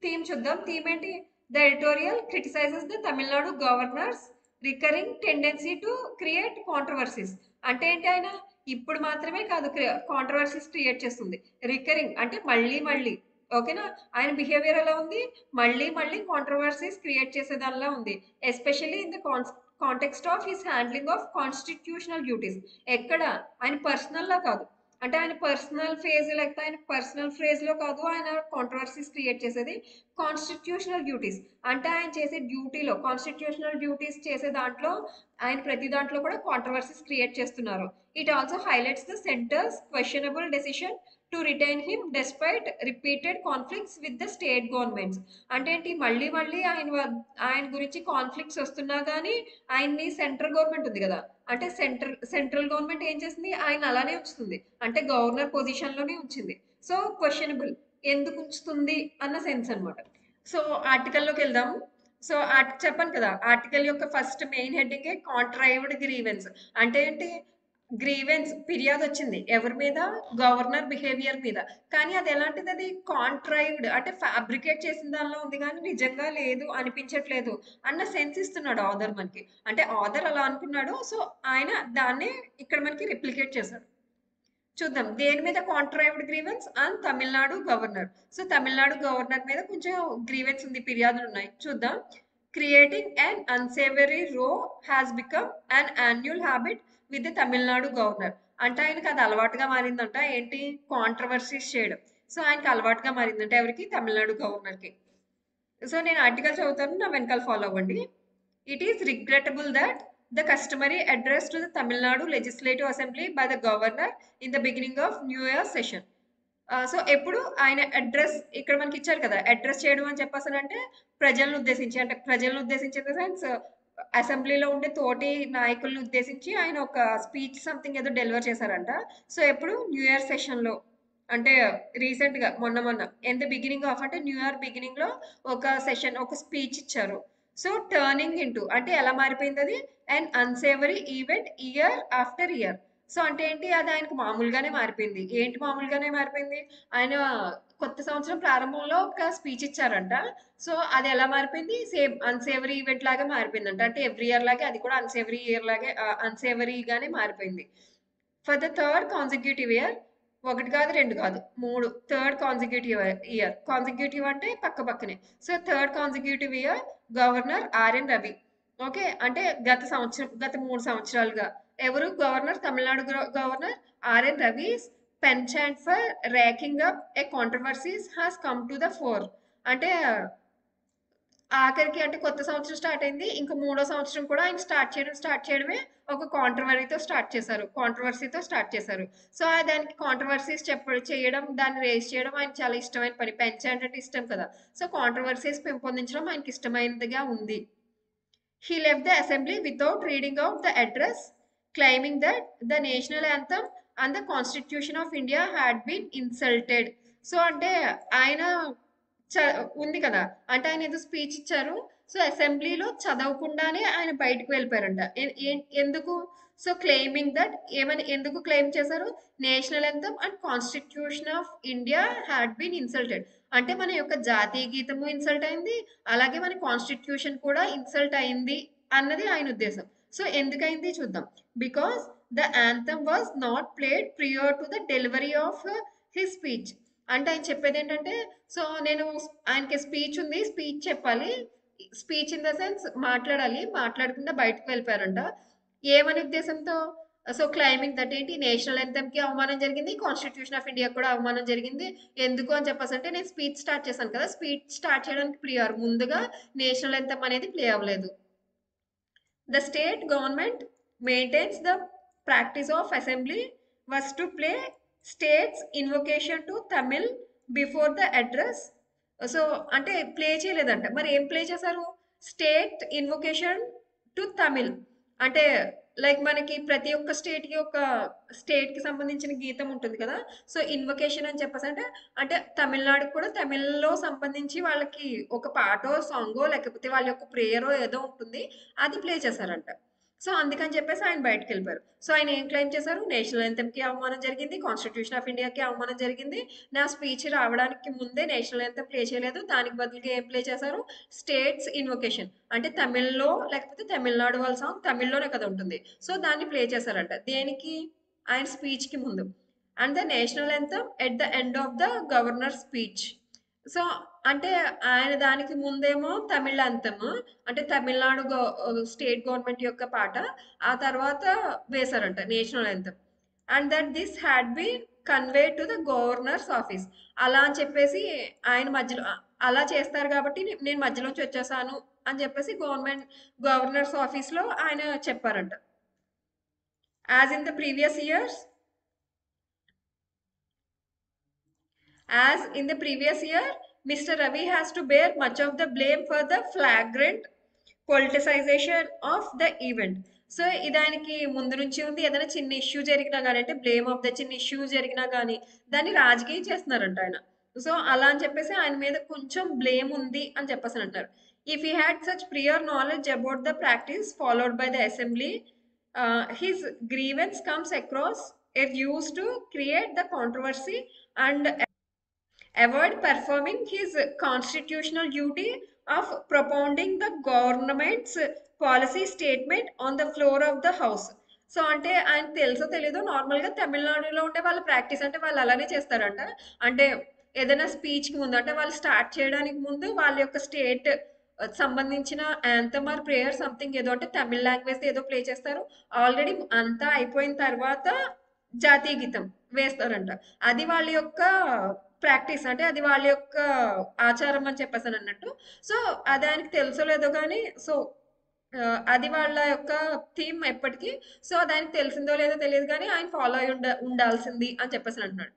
థీమ్ చూద్దాం. థీమ్ ఏంటి, the editorial criticises the Tamil Nadu governors recurring tendency to create controversies. అంటే ఏంటి, ఆయన ఇప్పుడు మాత్రమే కాదు కాంట్రవర్సీస్ క్రియేట్ చేస్తుంది. రికరింగ్ అంటే మళ్ళీ మళ్ళీ, ఓకేనా. ఆయన బిహేవియర్ ఎలా ఉంది, మళ్ళీ మళ్ళీ కాంట్రవర్సీస్ క్రియేట్ చేసేదానిలా ఉంది. Especially in the context of his handling of constitutional duties. ఎక్కడ, ఆయన పర్సనల్ లా కాదు, అంటే ఆయన పర్సనల్ ఫేజ్ లేకపోతే ఆయన పర్సనల్ ఫ్రేజ్ లో కాదు ఆయన కాంట్రవర్సీస్ క్రియేట్ చేసేది. కాన్స్టిట్యూషనల్ డ్యూటీస్ అంటే ఆయన చేసే డ్యూటీలో, కాన్స్టిట్యూషనల్ డ్యూటీస్ చేసే దాంట్లో ఆయన ప్రతి దాంట్లో కూడా కాంట్రవర్సీస్ క్రియేట్ చేస్తున్నారు. It also highlights the centres questionable decision to retain him despite repeated conflicts with the state governments. అంటే ఏంటి, మళ్ళీ మళ్ళీ ఆయన గురించి కాన్ఫ్లిక్ట్స్ వస్తున్నా కానీ ఆయన్ని సెంట్రల్ గవర్నమెంట్ ఉంది కదా, అంటే సెంట్రల్ గవర్నమెంట్ ఏం చేసింది, ఆయన అలానే ఉంచుతుంది, అంటే గవర్నర్ పొజిషన్ లోనే ఉంచింది. సో క్వశ్చనబుల్, ఎందుకు ఉంచుతుంది అన్న సెన్స్ అన్నమాట. సో ఆర్టికల్లోకి వెళ్దాం. సో చెప్పాను కదా, ఆర్టికల్ యొక్క first main heading contrived grievance. అంటే ఏంటి, గ్రీవెన్స్ ఫిర్యాదు వచ్చింది ఎవరి మీద? గవర్నర్ బిహేవియర్ మీద. కానీ అది ఎలాంటిది? అది కాంట్రైవ్డ్ అంటే ఫ్యాబ్రికేట్ చేసిన దానిలో ఉంది కానీ నిజంగా లేదు అనిపించట్లేదు అన్న సెన్స్ ఇస్తున్నాడు ఆథర్ మనకి. అంటే ఆథర్ అలా అనుకున్నాడు, సో ఆయన దాన్ని ఇక్కడ మనకి రిప్లికేట్ చేశాడు. చూద్దాం దేని మీద contrived grievance and Tamil Nadu governor. So Tamil Nadu governor మీద కొంచెం గ్రీవెన్స్ ఉంది, ఫిర్యాదులు ఉన్నాయి. చూద్దాం. క్రియేటింగ్ అన్ అన్సేవరీ రో has become an annual habit with the Tamil Nadu governor. అంటే ఆయనకి అది అలవాటుగా మారిందంట. ఏంటి? కాంట్రవర్సీస్ చేయడం. సో ఆయనకి అలవాటుగా మారిందంట. ఎవరికి? తమిళనాడు గవర్నర్కి. సో నేను ఆర్టికల్ చదువుతాను, నా వెనకాల ఫాలో అవ్వండి. It is regrettable that the customary address to the Tamil Nadu Legislative Assembly by the governor in the beginning of New Year session. So ఎప్పుడు ఆయన అడ్రస్ ఇక్కడ మనకి ఇచ్చారు కదా, అడ్రస్ చేయడం అని చెప్పేసానంటే ప్రజలను ఉద్దేశించి, అంటే ప్రజలను ఉద్దేశించి ఇన్ ద సెన్స్ అసెంబ్లీలో ఉండే తోటి నాయకులను ఉద్దేశించి ఆయన ఒక స్పీచ్ సంథింగ్ ఏదో డెలివర్ చేశారంట. సో ఎప్పుడు? న్యూ ఇయర్ సెషన్లో, అంటే రీసెంట్గా మొన్న ఇన్ ద బిగినింగ్ ఆఫ్, అంటే న్యూ ఇయర్ బిగినింగ్ లో ఒక సెషన్, ఒక స్పీచ్ ఇచ్చారు. సో టర్నింగ్ ఇంటూ అంటే ఎలా మారిపోయింది అది? And unsavoury event year after year. So అంటే ఏంటి? అది ఆయనకు మామూలుగానే మారిపోయింది. ఏంటి మామూలుగానే మారిపోయింది? ఆయన కొత్త సంవత్సరం ప్రారంభంలో ఒక స్పీచ్ ఇచ్చారంట. సో అది ఎలా మారిపోయింది? సేమ్ అన్సేవరీ ఈవెంట్ లాగా మారిపోయిందంట. అంటే ఎవ్రీ ఇయర్ లాగే అది కూడా అన్సేవరీ ఇయర్ లాగే అన్సేవరీగానే మారిపోయింది. For the third consecutive year, ఒకటి కాదు రెండు కాదు మూడు, థర్డ్ కాన్సిక్యూటివ్ ఇయర్. కాన్సిక్యూటివ్ అంటే పక్క పక్కనే. So third consecutive year governor RN Ravi. Okay, అంటే గత 3 సంవత్సరాలుగా ఎవరు governor? Tamil Nadu governor RN Ravi penchant for racking up a controversies has come to the fore. అంటే ఆఖరికి అంటే కొత్త సంవత్సరం స్టార్ట్ అయింది, ఇంకా 3వ సంవత్సరం కూడా ఆయన స్టార్ట్ చేయడమే ఒక కాంట్రవర్సీతో స్టార్ట్ చేశారు. సో దానికి కాంట్రవర్సీస్ చేయడం, దాన్ని రేస్ చేయడం ఆయన చాలా ఇష్టమైన పని. పెంచాంట్ అంటే ఇష్టం కదా, సో కాంట్రవర్సీస్ పెంపొందించడం ఆయనకి ఇష్టమైనదిగా ఉంది. He left the assembly without reading out the address, claiming that the national anthem and the Constitution of India had been insulted. So అంటే ఆయన ఉంది కదా, అంటే ఆయన ఏదో స్పీచ్ ఇచ్చారు. సో అసెంబ్లీలో చదవకుండానే ఆయన బయటకు వెళ్ళిపోయారంట. ఎందుకు? సో క్లెయిమింగ్ దట్, ఎందుకు క్లెయిమ్ చేశారు? National anthem and constitution of India had been insulted. అంటే మన యొక్క జాతీయ గీతము ఇన్సల్ట్ అయింది, అలాగే మన కాన్స్టిట్యూషన్ కూడా ఇన్సల్ట్ అయింది అన్నది ఆయన ఉద్దేశం. సో ఎందుకైంది చూద్దాం. Because the anthem was not played prior to the delivery of his speech. అంటే ఆయన చెప్పేది ఏంటంటే, సో నేను ఆయనకి స్పీచ్ ఉంది, స్పీచ్ చెప్పాలి, స్పీచ్ ఇన్ ద సెన్స్ మాట్లాడాలి, మాట్లాడకుండా బయటకు వెళ్ళిపోయారంట. ఏమని ఉద్దేశంతో? సో క్లైమింగ్ దట్ ఏంటి? నేషనల్ anthem కి అవమానం జరిగింది, కాన్స్టిట్యూషన్ ఆఫ్ ఇండియా కూడా అవమానం జరిగింది. ఎందుకు అని చెప్పేసి అంటే, నేను స్పీచ్ స్టార్ట్ చేశాను కదా, స్పీచ్ స్టార్ట్ చేయడానికి ప్రియర్ ముందుగా నేషనల్ anthem అనేది ప్లే అవ్వలేదు. The state government maintains the practice of assembly was to play state's invocation to Tamil before the address. So అంటే ప్లే చేయలేదంట. మరి ఏం ప్లే చేశారు? State invocation to Tamil. అంటే లైక్ మనకి ప్రతి ఒక్క స్టేట్కి సంబంధించిన గీతం ఉంటుంది కదా. సో ఇన్వొకేషన్ అని చెప్పేసి అంటే తమిళనాడుకి కూడా తమిళ్లో సంబంధించి వాళ్ళకి ఒక పాటో సాంగో లేకపోతే వాళ్ళ యొక్క ప్రేయరో ఏదో ఉంటుంది, అది ప్లే చేశారంట. సో అందుకని చెప్పేసి ఆయన బయటకు వెళ్ళిపోయారు. సో ఆయన ఏం క్లెయిమ్ చేశారు? నేషనల్ anthem కి అవమానం జరిగింది, కాన్స్టిట్యూషన్ ఆఫ్ ఇండియాకి అవమానం జరిగింది, నా స్పీచ్ రావడానికి ముందే నేషనల్ anthem ప్లే చేయలేదు, దానికి బదులుగా ఏం ప్లే చేశారు? స్టేట్స్ ఇన్వొకేషన్, అంటే తమిళ్లో లేకపోతే తమిళనాడు వాళ్ళ సాంగ్ తమిళ్లోనే కదా ఉంటుంది, సో దాన్ని ప్లే చేశారంట. దేనికి? ఆయన స్పీచ్ కి ముందు. And the national anthem at the end of the governor speech. So అంటే ఆయన దానికి ముందేమో తమిళ అంతం, అంటే తమిళనాడు స్టేట్ గవర్నమెంట్ యొక్క పాట, ఆ తర్వాత వేశారంట national anthem. And that this had been convey to the governor's office. అలా అని చెప్పేసి ఆయన మధ్యలో అలా చేస్తారు కాబట్టి నేను మధ్యలోంచి వచ్చేసాను అని చెప్పేసి గవర్నర్స్ ఆఫీస్లో ఆయన చెప్పారంట. As in the previous years As in the previous year, Mr. Ravi has to bear much of the blame for the flagrant politicization of the event. So దానికి ముందు నుంచి ఉంది. ఏదైనా చిన్న ఇష్యూ జరిగినా కానీ, అంటే బ్లేమ్ ఆఫ్ ద చిన్న ఇష్యూ జరిగినా కానీ దాన్ని రాజకీయం చేస్తున్నారంట ఆయన. సో అలా అని చెప్పేసి ఆయన మీద కొంచెం బ్లేమ్ ఉంది అని చెప్పేసి అంటారు. If he had such prior knowledge about the practice followed by the assembly his grievance comes across if used to create the controversy and avoid performing his constitutional duty of propounding the government's policy statement on the floor of the house. So అంటే ఆయన తెలుసో తెలీదో నార్మల్గా తమిళనాడులో ఉండే వాళ్ళ practice అంటే వాళ్ళు అలానే చేస్తారంట. అంటే ఏదైనా స్పీచ్కి ముందు అంటే వాళ్ళు స్టార్ట్ చేయడానికి ముందు వాళ్ళ యొక్క స్టేట్ సంబంధించిన యాంథమ్ ఆర్ ప్రేయర్ సంథింగ్ ఏదో అంటే తమిళ లాంగ్వేజ్ ఏదో ప్లే చేస్తారు. ఆల్రెడీ అంతా అయిపోయిన తర్వాత జాతీయ గీతం వేస్తారంట. అది వాళ్ళ యొక్క ప్రాక్టీస్ అంటే అది వాళ్ళ యొక్క ఆచారం అని చెప్పేసాను అన్నట్టు. సో అది ఆయనకి తెలుసో లేదో కానీ సో అది వాళ్ళ యొక్క థీమ్ ఎప్పటికీ. సో దానికి తెలిసిందో లేదో తెలియదు కానీ ఆయన ఫాలో అయి ఉండాల్సింది అని చెప్పేసి అంటున్నాడు.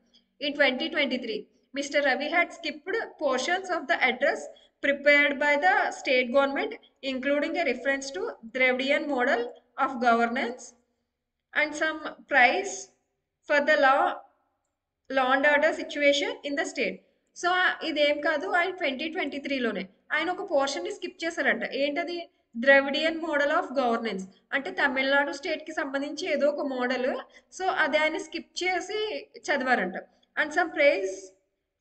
In 2023 mister Ravi had skipped portions of the address prepared by the state government, including a reference to Dravidian model of governance and some price for the law and order situation in the state. So ఇదేం కాదు, ఆయన 2023లోనే ఆయన ఒక పోర్షన్ని skip చేశారంట. ఏంటది? Dravidian model of governance అంటే తమిళనాడు స్టేట్కి సంబంధించి ఏదో ఒక మోడల్. సో అది ఆయన స్కిప్ చేసి చదివారంట. And some praise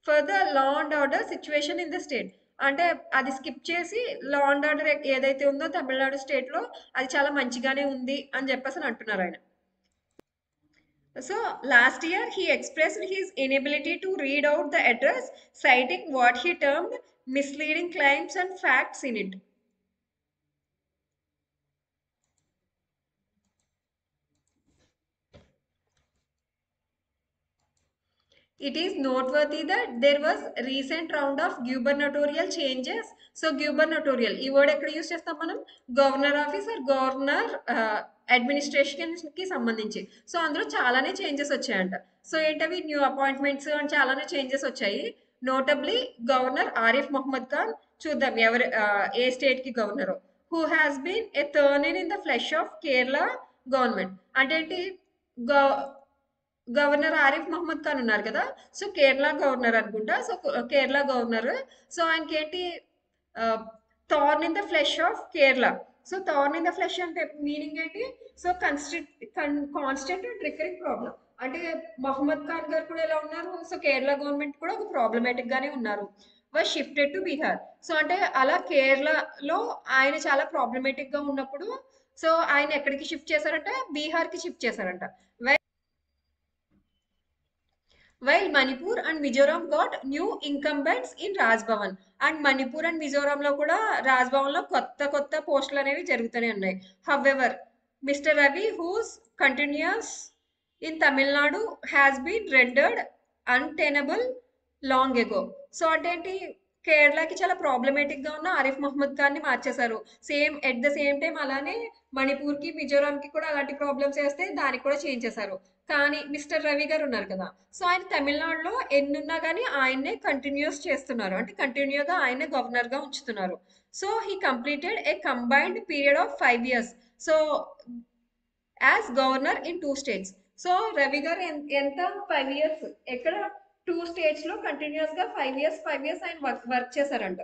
for the law and order situation in the state అంటే అది స్కిప్ చేసి లా అండ్ ఆర్డర్ ఏదైతే ఉందో తమిళనాడు స్టేట్లో అది చాలా మంచిగానే ఉంది అని చెప్పేసి అంటున్నారు ఆయన. So last year he expressed his inability to read out the address, citing what he termed misleading claims and facts in it. It is noteworthy that there was recent round of gubernatorial changes. So gubernatorial ఈ word ఎక్కడ use చేస్తాం మనం? Governor office or governor administration కి సంబంధించి. So అందులో చాలానే changes వచ్చాయంట. So ఏంటవి? న్యూ అపాయింట్మెంట్స్ అండ్ చాలానే చేంజెస్ వచ్చాయి. నోటబ్లీ గవర్నర్ ఆరిఫ్ మొహమ్మద్ ఖాన్, చూద్దాం ఎవరు ఏ స్టేట్ కి governor, who has been a thorn in the flesh of Kerala government. అంటే ఏంటి? గవర్నర్ ఆరిఫ్ మహమ్మద్ ఖాన్ ఉన్నారు కదా, సో కేరళ గవర్నర్ అనుకుంటా. సో కేరళ గవర్నర్, సో ఆయనకి ఏంటి? Thorn in the flesh of Kerala. So thorn in the flesh అంటే మీనింగ్ ఏంటి? So constant and recurring problem. అంటే మహమ్మద్ ఖాన్ గారు కూడా ఎలా ఉన్నారు? సో కేరళ గవర్నమెంట్ కూడా ఒక ప్రాబ్లమేటిక్ గానే ఉన్నారు. Was shifted to Bihar. So అంటే అలా కేరళలో ఆయన చాలా ప్రాబ్లమేటిక్ గా ఉన్నప్పుడు సో ఆయన ఎక్కడికి షిఫ్ట్ చేశారంట? బీహార్ కి షిఫ్ట్ చేశారంట. While Manipur and Mizoram got new incumbents in Raj Bhavan. And Manipur and Mizoram లో కూడా రాజ్ భవన్ లో కొత్త పోస్టులు అనేవి జరుగుతూనే ఉన్నాయి. However, Mr. Ravi, whose continuous in Tamil Nadu has been rendered untenable long ago. So అంటే ఏంటి? కేరళకి చాలా ప్రాబ్లమేటిక్ గా ఉన్న ఆరిఫ్ మహమ్మద్ ఖాన్ ని మార్చేశారు. ఎట్ ద సేమ్ టైం అలానే మణిపూర్ కి మిజోరాం కి కూడా అలాంటి ప్రాబ్లమ్స్ వేస్తే దానికి కూడా చేంజ్ చేశారు. కానీ మిస్టర్ రవి గారు ఉన్నారు కదా, సో ఆయన తమిళనాడులో ఎన్నున్నా కానీ ఆయన్నే కంటిన్యూస్ చేస్తున్నారు. అంటే కంటిన్యూగా ఆయనే గవర్నర్ గా ఉంచుతున్నారు. So he completed A combined period of 5 years so as governor in 2 states. So Ravi గారు ఎంత 5 years ఎక్కడ 2 states లో కంటిన్యూస్ గా 5 years ఆయన వర్క్ చేశారంట.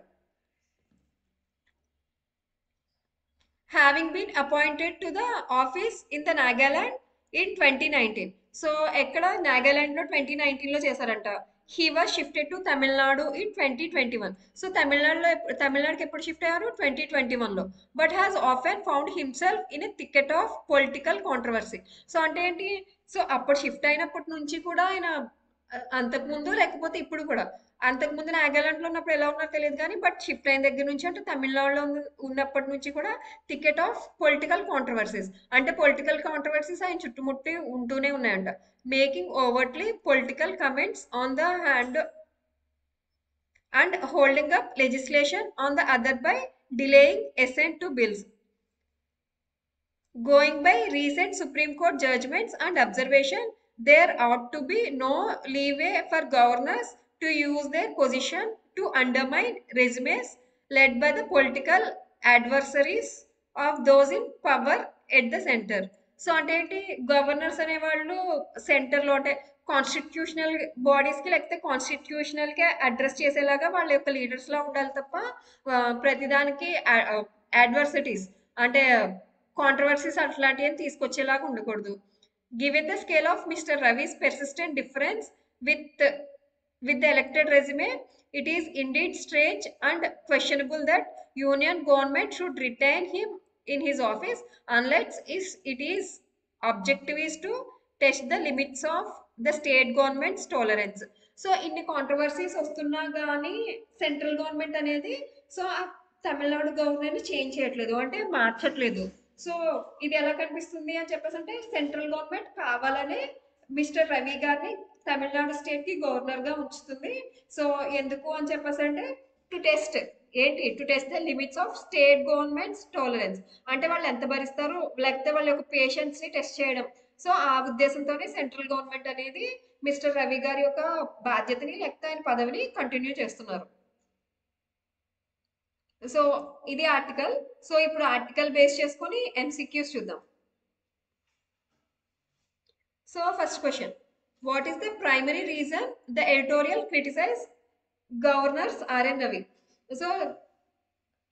Having been appointed to the office in the Nagaland in 2019. So ఎక్కడ? నాగాలాండ్ లో 2019లో చేశారంట. He was shifted to Tamil Nadu in 2021. So తమిళనాడుకి ఎప్పుడు షిఫ్ట్ అయ్యారు? 2021లో. But has often found himself in a thicket of political controversy. So అంటే ఏంటి? సో అప్పుడు షిఫ్ట్ అయినప్పటి నుంచి కూడా ఆయన అంతకుముందు లేకపోతే ఇప్పుడు కూడా, అంతకుముందు నాగాలాండ్లో ఉన్నప్పుడు ఎలా ఉన్నారో తెలియదు కానీ బట్ షిఫ్ట్ అయిన దగ్గర నుంచి అంటే తమిళనాడులో ఉన్నప్పటి నుంచి కూడా టికెట్ ఆఫ్ పొలిటికల్ కాంట్రవర్సీస్ అంటే పొలిటికల్ కాంట్రవర్సీస్ ఆయన చుట్టుముట్టి ఉంటూనే ఉన్నాయంట. Making overtly political comments on the hand and holding up legislation on the other by delaying assent to bills. Going by recent Supreme Court judgments and observation, there ought to be no leeway for governors to use their position to undermine regimes led by the political adversaries of those in power at the center. So అంటే ఏంటి? Governors అనేవాళ్ళు సెంటర్లో అంటే constitutional బాడీస్కి లేకపోతే కాన్స్టిట్యూషనల్కి address చేసేలాగా వాళ్ళ యొక్క లీడర్స్లా ఉండాలి తప్ప ప్రతిదానికి అడ్వర్సిటీస్ అంటే కాంట్రవర్సీస్ అట్లాంటివి అని తీసుకొచ్చేలాగా ఉండకూడదు. Given the scale of mister Ravi's persistent difference with with the elected resume, it is indeed strange and questionable that union government should retain him in his office unless it is objective is to test the limits of the state government's tolerance. So ఇన్ని controversies వస్తున్నా కానీ central government అనేది so ఆ Tamil Nadu government change చేయట్లేదు అంటే మార్చట్లేదు. So ఇది ఎలా కనిపిస్తుంది అని చెప్పేసి అంటే సెంట్రల్ గవర్నమెంట్ కావాలనే మిస్టర్ రవి గారిని తమిళనాడు స్టేట్ కి గవర్నర్ గా ఉంచుతుంది. సో ఎందుకు అని చెప్పేసి అంటే to test to test the limits of state governments tolerance, అంటే వాళ్ళు ఎంత భరిస్తారు లేకపోతే వాళ్ళ యొక్క పేషెన్స్ ని టెస్ట్ చేయడం. సో ఆ ఉద్దేశంతోనే సెంట్రల్ గవర్నమెంట్ అనేది మిస్టర్ రవి గారి యొక్క బాధ్యతని లేకపోతే ఆయన పదవిని కంటిన్యూ చేస్తున్నారు. సో ఇది ఆర్టికల్. సో ఇప్పుడు ఆర్టికల్ బేస్ చేసుకొని ఎంసీక్యూస్ చూద్దాం. So first question, what is the primary reason the editorial criticized governors RN Ravi? So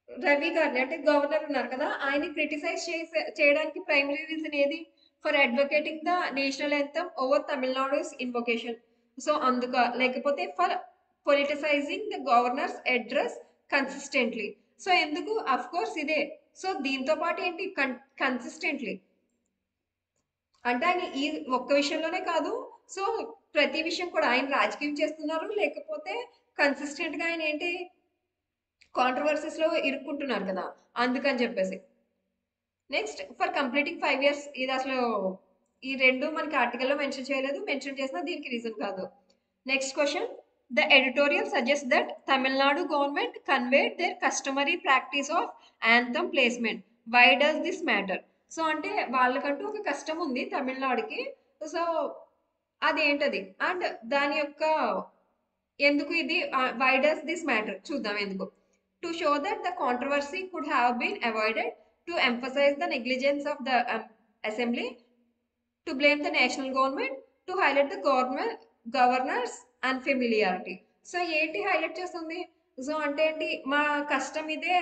Ravi గారిని అంటే గవర్నర్ ఉన్నారు కదా ఆయన క్రిటిసైజ్ చేయడానికి ప్రైమరీ రీజన్ ఏది? For advocating the national anthem over Tamil Nadu's invocation. So అందుక లేకపోతే for politicizing the governor's address consistently. So ఎందుకు? అఫ్ కోర్స్ ఇదే. సో దీంతో పాటు ఏంటి కన్సిస్టెంట్లీ అంటే ఆయన ఈ ఒక్క విషయంలోనే కాదు, సో ప్రతి విషయం కూడా ఆయన రాజకీయం చేస్తున్నారు లేకపోతే కన్సిస్టెంట్ గా ఆయన ఏంటి కాంట్రవర్సీస్ లో ఇరుక్కుంటున్నారు కదా అందుకని చెప్పేసి. నెక్స్ట్, ఫర్ కంప్లీటింగ్ 5 years, ఇది అసలు ఈ రెండు మనకి ఆర్టికల్లో మెన్షన్ చేయలేదు, మెన్షన్ చేసినా దీనికి రీజన్ కాదు. Next question, the editorial suggest that Tamil Nadu government conveyed their customary practice of anthem placement. Why does this matter? So అంటే వాళ్ళకంటూ ఒక కష్టం ఉంది తమిళనాడుకి, సో అదేంటది అండ్ దాని యొక్క ఎందుకు ఇది వై డస్ దిస్ మ్యాటర్ చూద్దాం ఎందుకు. To show that the controversy could have been avoided, to emphasise the negligence of the assembly, to blame the national government, to highlight the governor's unfamiliarity. So ఏంటి highlight చేస్తుంది? So అంటే ఏంటి మా కష్టం ఇదే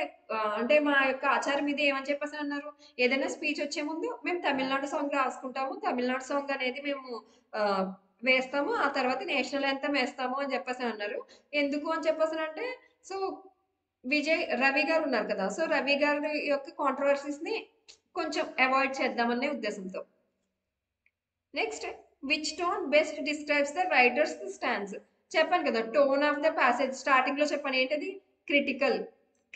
అంటే మా యొక్క ఆచారం ఇదే ఏమని చెప్పేసి అన్నారు. ఏదైనా స్పీచ్ వచ్చే ముందు మేము తమిళనాడు సాంగ్ రాసుకుంటాము, తమిళనాడు సాంగ్ అనేది మేము వేస్తాము, ఆ తర్వాత నేషనల్ యాంథమ్ వేస్తాము అని చెప్పేసి అన్నారు. ఎందుకు అని చెప్పేసి అంటే సో రవి గారు ఉన్నారు కదా, సో రవి గారి యొక్క కాంట్రవర్సీస్ ని కొంచెం అవాయిడ్ చేద్దామనే ఉద్దేశంతో. Next, which tone best describes the writers stands. చెప్పాను కదా tone of the passage starting లో చెప్పాను ఏంటది?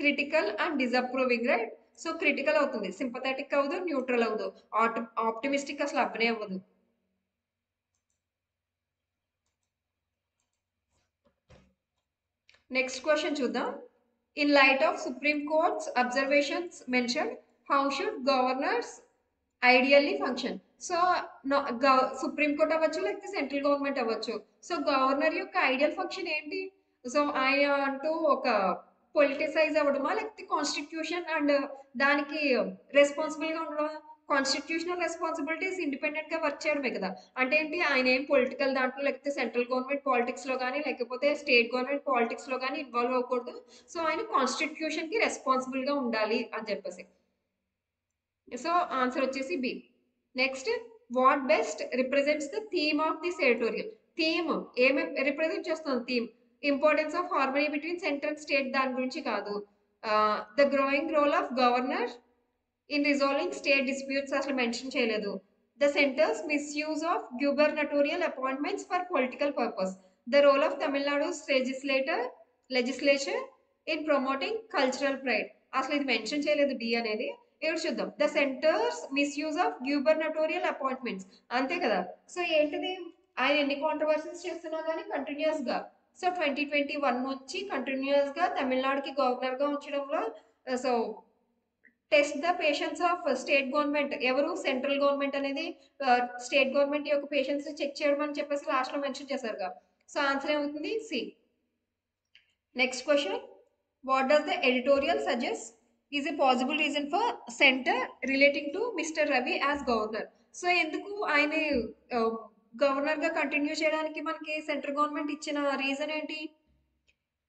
Critical and disapproving, right? So critical అవుతుంది, సింపథెటిక్ అవ్వదు, న్యూట్రల్ అవ్వదు, ఆప్టిమిస్టిక్ అసలు అవ్వనే అవ్వదు. నెక్స్ట్ క్వశ్చన్ చూద్దాం. In light of supreme courts observations mention, how should governors ideally function. So supreme court అవ్వచ్చు లేకపోతే సెంట్రల్ గవర్నమెంట్ అవ్వచ్చు. సో గవర్నర్ యొక్క ఐడియల్ ఫంక్షన్ ఏంటి? సో ఆయన అంటూ ఒక పొలిటిసైజ్ అవ్వడమా లేకపోతే కాన్స్టిట్యూషన్ అండ్ దానికి రెస్పాన్సిబుల్ గా ఉండడమా? కాన్స్టిట్యూషనల్ రెస్పాన్సిబిలిటీస్ ఇండిపెండెంట్ గా వర్క్ చేయడమే కదా. అంటే ఏంటి ఆయన ఏం పొలిటికల్ దాంట్లో లేకపోతే సెంట్రల్ గవర్నమెంట్ పాలిటిక్స్ లో కానీ లేకపోతే స్టేట్ గవర్నమెంట్ పాలిటిక్స్ లో కానీ ఇన్వాల్వ్ అవ్వకూడదు. సో ఆయన కాన్స్టిట్యూషన్ కి రెస్పాన్సిబుల్ గా ఉండాలి అని చెప్పేసి. సో ఆన్సర్ వచ్చేసి B. Next, what best represents the theme of this editorial. Theme ఏమి రిప్రజెంట్ చేస్తుంది? Theme importance of harmony between centre and state, దాని గురించి కాదు. The growing role of governor in resolving state disputes అసలు mention చేయలేదు. The centre's misuse of gubernatorial appointments for political purpose. The role of Tamil Nadu's legislature in promoting cultural pride. అసలు ఇది mention చేయలేదు D అనేది. ఇప్పుడు చూద్దాం. The centre's misuse of gubernatorial appointments, అంతే కదా. సో ఏంటిది? ఆయన ఎన్ని కాంట్రవర్సీస్ చేస్తున్నా కానీ కంటిన్యూస్ గా సో 2021 నుంచి కంటిన్యూస్ గా తమిళనాడుకి గవర్నర్ గా ఉంచడంలో so test the patience of state government. ఎవరు? సెంట్రల్ గవర్నమెంట్ అనేది స్టేట్ గవర్నమెంట్ యొక్క పేషెన్స్ ని చెక్ చేయడం అని చెప్పేసి లాస్ట్ లో మెన్షన్ చేశారుగా. సో ఆన్సర్ ఏమవుతుంది? C. Next question, what does the editorial suggest is a possible reason for centre relating to mister Ravi as governor. So ఎందుకు ఆయన గవర్నర్ గా కంటిన్యూ చేయడానికి మనకి సెంట్రల్ గవర్నమెంట్ ఇచ్చిన రీజన్ ఏంటి?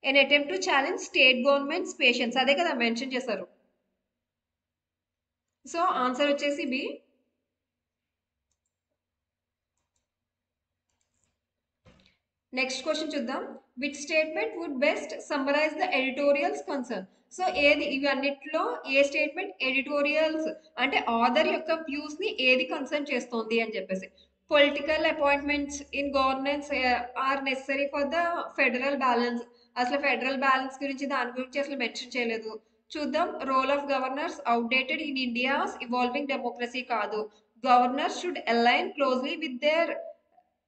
An attempt to challenge state governments patience, అదే కదా mention చేశారు. సో ఆన్సర్ వచ్చేసి బి. నెక్స్ట్ క్వశ్చన్ చూద్దాం. Which statement would best summarise the editorials concern. So ఏది ఇవి అన్నిట్లో ఏ స్టేట్మెంట్ ఎడిటోరియల్స్ అంటే ఆథర్ యొక్క వ్యూస్ ని ఏది కన్సర్న్ చేస్తోంది అని చెప్పేసి. Political appointments in governance are necessary for the federal balance. అసలు ఫెడరల్ బ్యాలెన్స్ గురించి దాని గురించి అసలు మెన్షన్ చేయలేదు. చూద్దాం. Role of governors outdated in India's evolving democracy కాదు. Governors should align closely with their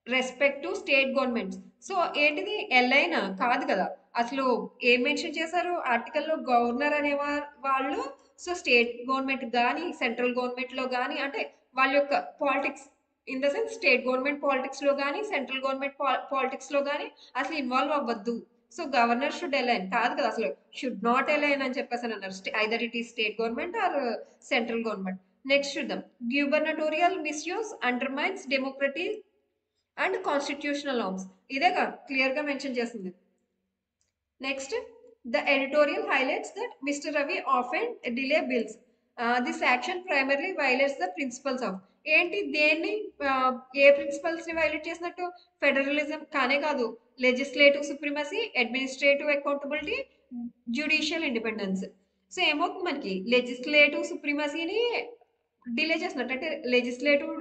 respect to state governments. So ఏంటిది ఎల్ఐనా కాదు కదా. అసలు ఏం మెన్షన్ చేశారు ఆర్టికల్లో గవర్నర్ అనే వాళ్ళు సో స్టేట్ గవర్నమెంట్ కానీ సెంట్రల్ గవర్నమెంట్ లో కానీ అంటే వాళ్ళ యొక్క politics in the sense state government politics లో కానీ సెంట్రల్ గవర్నమెంట్ పాలిటిక్స్ లో కానీ అసలు ఇన్వాల్వ్ అవ్వద్దు. సో గవర్నర్ షుడ్ అలైన్ కాదు కదా, అసలు షుడ్ నాట్ అలైన్ అని చెప్పేసి అని అన్నారు. ఐదర్ ఇట్ ఈ state government or central government. Next చూద్దాం. Gubernatorial misuse undermines democratic and constitutional norms. ఇదేగా క్లియర్ గా మెన్షన్ చేస్తుంది. Next, the editorial highlights that Mr Ravi often delay bills. This action primarily violates the principles of. ఏంటి దేన్ని ఏ principles ని violate చేసినట్టు? Federalism కానే కాదు. Legislative supremacy, administrative accountability, judicial independence. So ఏమవుతుంది మనకి లెజిస్లేటివ్ సుప్రిమసీని డిలే చేసినట్టు అంటే లెజిస్లేటివ్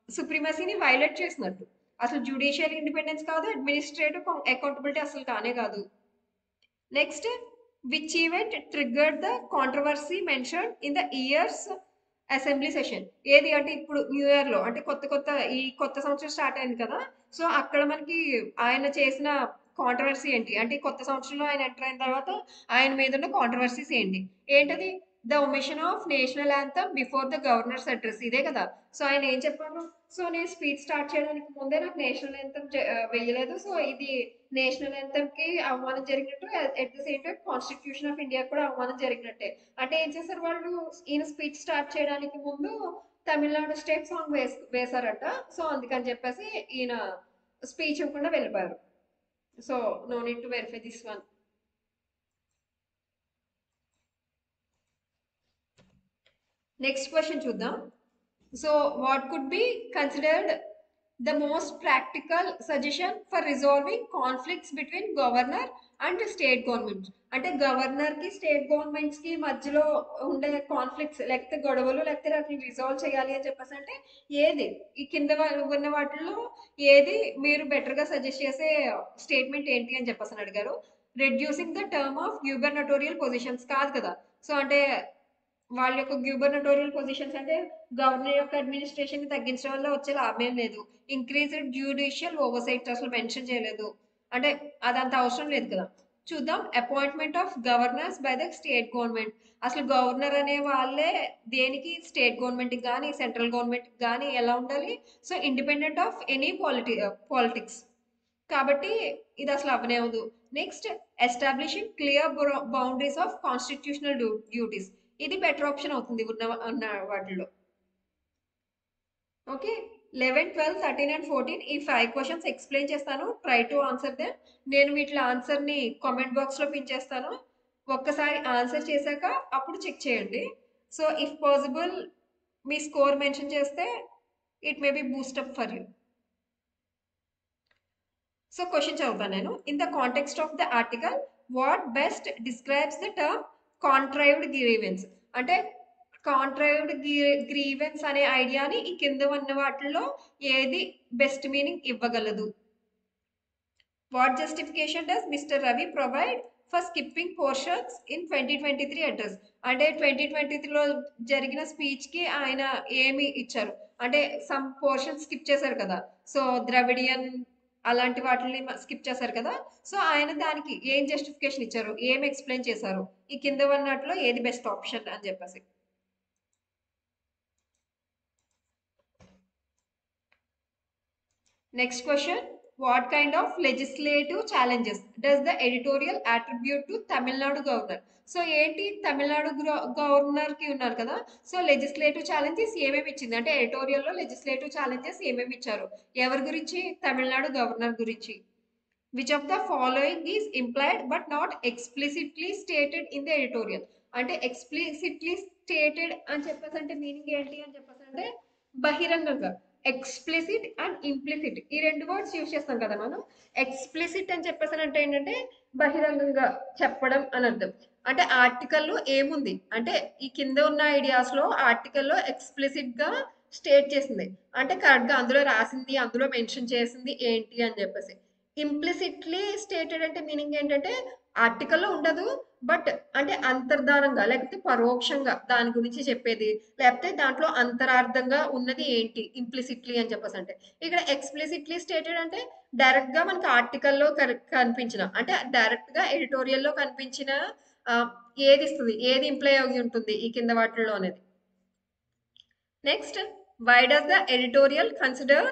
సుప్రిమసీని వైలేట్ చేసినట్టు. అసలు జ్యుడిషియల్ ఇండిపెండెన్స్ కాదు, అడ్మినిస్ట్రేటివ్ అకౌంటబిలిటీ అసలు కానే కాదు. Next, which event triggered the controversy mention in the years assembly session. ఏది అంటే ఇప్పుడు న్యూ ఇయర్ లో అంటే కొత్త సంవత్సరం స్టార్ట్ అయింది కదా. సో అక్కడ మనకి ఆయన చేసిన కాంట్రవర్సీ ఏంటి అంటే కొత్త సంవత్సరంలో ఆయన ఎంటర్ అయిన తర్వాత ఆయన మీద ఉన్న కాంట్రవర్సీస్ ఏంటి? ఏంటది? The omission of national anthem before the governor's address. ఇదే కదా. సో ఆయన ఏం చెప్పారు? సో నేను స్పీచ్ స్టార్ట్ చేయడానికి ముందే నాకు నేషనల్ యాంథమ్ వేయలేదు. సో ఇది నేషనల్ యాంథమ్ కి అవమానం జరిగినట్టు, at the same time constitution of India కూడా అవమానం జరిగినట్టే. అంటే ఏం చేశారు వాళ్ళు? ఈయన స్పీచ్ స్టార్ట్ చేయడానికి ముందు తమిళనాడు స్టేట్ సాంగ్ వేశారట. సో అందుకని చెప్పేసి ఈయన స్పీచ్ ఇవ్వకుండా వెళ్ళిపోయారు. So no need to verify this one. Next question చూద్దాం. So what could be considered the most practical suggestion for resolving conflicts between governor and state government. అంటే గవర్నర్ కి state governments కి మధ్యలో ఉండే కాన్ఫ్లిక్ట్స్ లేకపోతే గొడవలు లేకపోతే వాటిని రిజాల్వ్ చేయాలి అని చెప్పేసి అంటే ఏది ఈ కింద ఉన్న వాటిల్లో ఏది మీరు బెటర్ గా సజెస్ట్ చేసే స్టేట్మెంట్ ఏంటి అని చెప్పేసి అని అడిగారు. Reducing the term of gubernatorial positions కాదు కదా. సో అంటే వాళ్ళ యొక్క గ్యూబర్నటోరియల్ పొజిషన్స్ అంటే గవర్నర్ యొక్క అడ్మినిస్ట్రేషన్ ని తగ్గించడం వల్ల వచ్చే లాభం ఏం లేదు. ఇంక్రీజ్డ్ జ్యుడిషియల్ ఓవర్సైట్ అసలు మెన్షన్ చేయలేదు. అంటే అదంత అవసరం లేదు కదా. చూద్దాం. Appointment of governors by the state government. అసలు గవర్నర్ అనే వాళ్ళే దేనికి స్టేట్ గవర్నమెంట్ కి కానీ సెంట్రల్ గవర్నమెంట్ కి కానీ ఎలా ఉండాలి? So independent of any politics. కాబట్టి ఇది అసలు అవనేవదు. Next, establishing clear boundaries of constitutional duties. ఇది బెటర్ ఆప్షన్ అవుతుంది ఉన్న వాటిల్లో. ఓకే. 11, 12, 13 అండ్ 14 ఈ 5 క్వశ్చన్స్ ఎక్స్ప్లెయిన్ చేస్తాను. Try to answer them. నేను వీటి ఆన్సర్ ని కామెంట్ బాక్స్ లో పిన్ చేస్తాను. ఒక్కసారి ఆన్సర్ చేశాక అప్పుడు చెక్ చేయండి. సో ఇఫ్ పాసిబుల్ మీ స్కోర్ మెన్షన్ చేస్తే it may be boost up for you. So question చదువుతాను నేను. In the context of the article what best describes the term contrived grievance. అంటే కాంట్రైవ్డ్ గ్రీవెన్స్ అనే ఐడియాని ఈ కింద ఉన్న వాటిల్లో ఏది బెస్ట్ మీనింగ్ ఇవ్వగలదు? What justification does mister Ravi provide for skipping portions in 2023 address. అంటే 2023లో జరిగిన స్పీచ్ కి ఆయన ఏమి ఇచ్చారు అంటే సమ్ పోర్షన్ స్కిప్ చేశారు కదా. సో ద్రవిడియన్ అలాంటి వాటిని స్కిప్ చేశారు కదా. సో ఆయన దానికి ఏం జస్టిఫికేషన్ ఇచ్చారు, ఏం ఎక్స్ప్లెయిన్ చేశారు, ఈ కింద ఉన్నట్లో ఏది బెస్ట్ ఆప్షన్ అని చెప్పేసి. Next question. What kind of legislative challenges does the editorial attribute to Tamil Nadu governor. So ఏంటి తమిళనాడు గవర్నర్ కి ఉన్నారు కదా. సో లెజిస్లేటివ్ ఛాలెంజెస్ ఏమేమి ఇచ్చింది అంటే ఎడిటోరియల్ లో లెజిస్లేటివ్ ఛాలెంజెస్ ఏమేమి ఇచ్చారు? ఎవరి గురించి? తమిళనాడు గవర్నర్ గురించి. Which of the following is implied but not explicitly stated in the editorial. అంటే ఎక్స్ప్లిసిట్లీ స్టేటెడ్ అని చెప్పేసి అంటే మీనింగ్ ఏంటి అని చెప్పేసి అంటే బహిరంగంగా. ఎక్స్ప్లిసిట్ అండ్ ఇంప్లిసిట్ ఈ రెండు వర్డ్స్ యూజ్ చేస్తాం కదా మనం. ఎక్స్ప్లిసిట్ అని చెప్పేసి అంటే ఏంటంటే బహిరంగంగా చెప్పడం అని అర్థం. అంటే ఆర్టికల్లో ఏముంది అంటే ఈ కింద ఉన్న ఐడియాస్ లో ఆర్టికల్లో ఎక్స్ప్లిసిట్ గా స్టేట్ చేసింది అంటే కరెక్ట్ గా అందులో రాసింది అందులో మెన్షన్ చేసింది ఏంటి అని చెప్పేసి. ఇంప్లిసిట్లీ స్టేటెడ్ అంటే మీనింగ్ ఏంటంటే ఆర్టికల్లో ఉండదు బట్ అంటే అంతర్ధానంగా లేకపోతే పరోక్షంగా దాని గురించి చెప్పేది, లేకపోతే దాంట్లో అంతరార్థంగా ఉన్నది ఏంటి ఇంప్లిసిట్లీ అని చెప్పేసి అంటే. ఇక్కడ ఎక్స్ప్లిసిట్లీ స్టేటెడ్ అంటే డైరెక్ట్ గా మనకి ఆర్టికల్లో కనిపించిన అంటే డైరెక్ట్ గా ఎడిటోరియల్లో కనిపించిన ఆ, ఏది ఇస్తుంది ఏది ఇంప్లై అయి ఉంటుంది ఈ కింద వాటిల్లో అనేది. Next, why does the editorial consider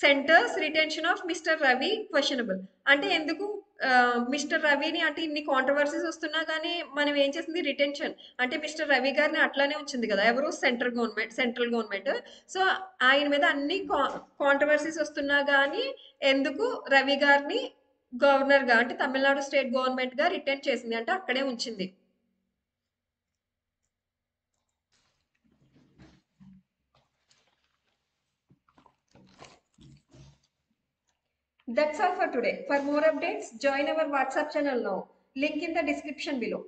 centres retention of mister Ravi questionable. అంటే ఎందుకు మిస్టర్ రవిని అంటే ఇన్ని కాంట్రవర్సీస్ వస్తున్నా కానీ మనం ఏం చేసింది రిటెన్షన్ అంటే మిస్టర్ రవి గారిని అట్లానే ఉంచింది కదా ఎవరు సెంట్రల్ గవర్నమెంట్. సో ఆయన మీద అన్ని కాంట్రవర్సీస్ వస్తున్నా కానీ ఎందుకు రవి గారిని గవర్నర్ గా అంటే తమిళనాడు స్టేట్ గవర్నమెంట్ గా రిటైన్ చేసింది అంటే అక్కడే ఉంచింది. That's all for today. For more updates, join our WhatsApp channel now. Link in the description below.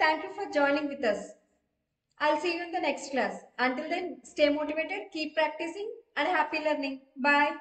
Thank you for joining with us. I'll see you in the next class. Until then, stay motivated, keep practicing, and happy learning. Bye.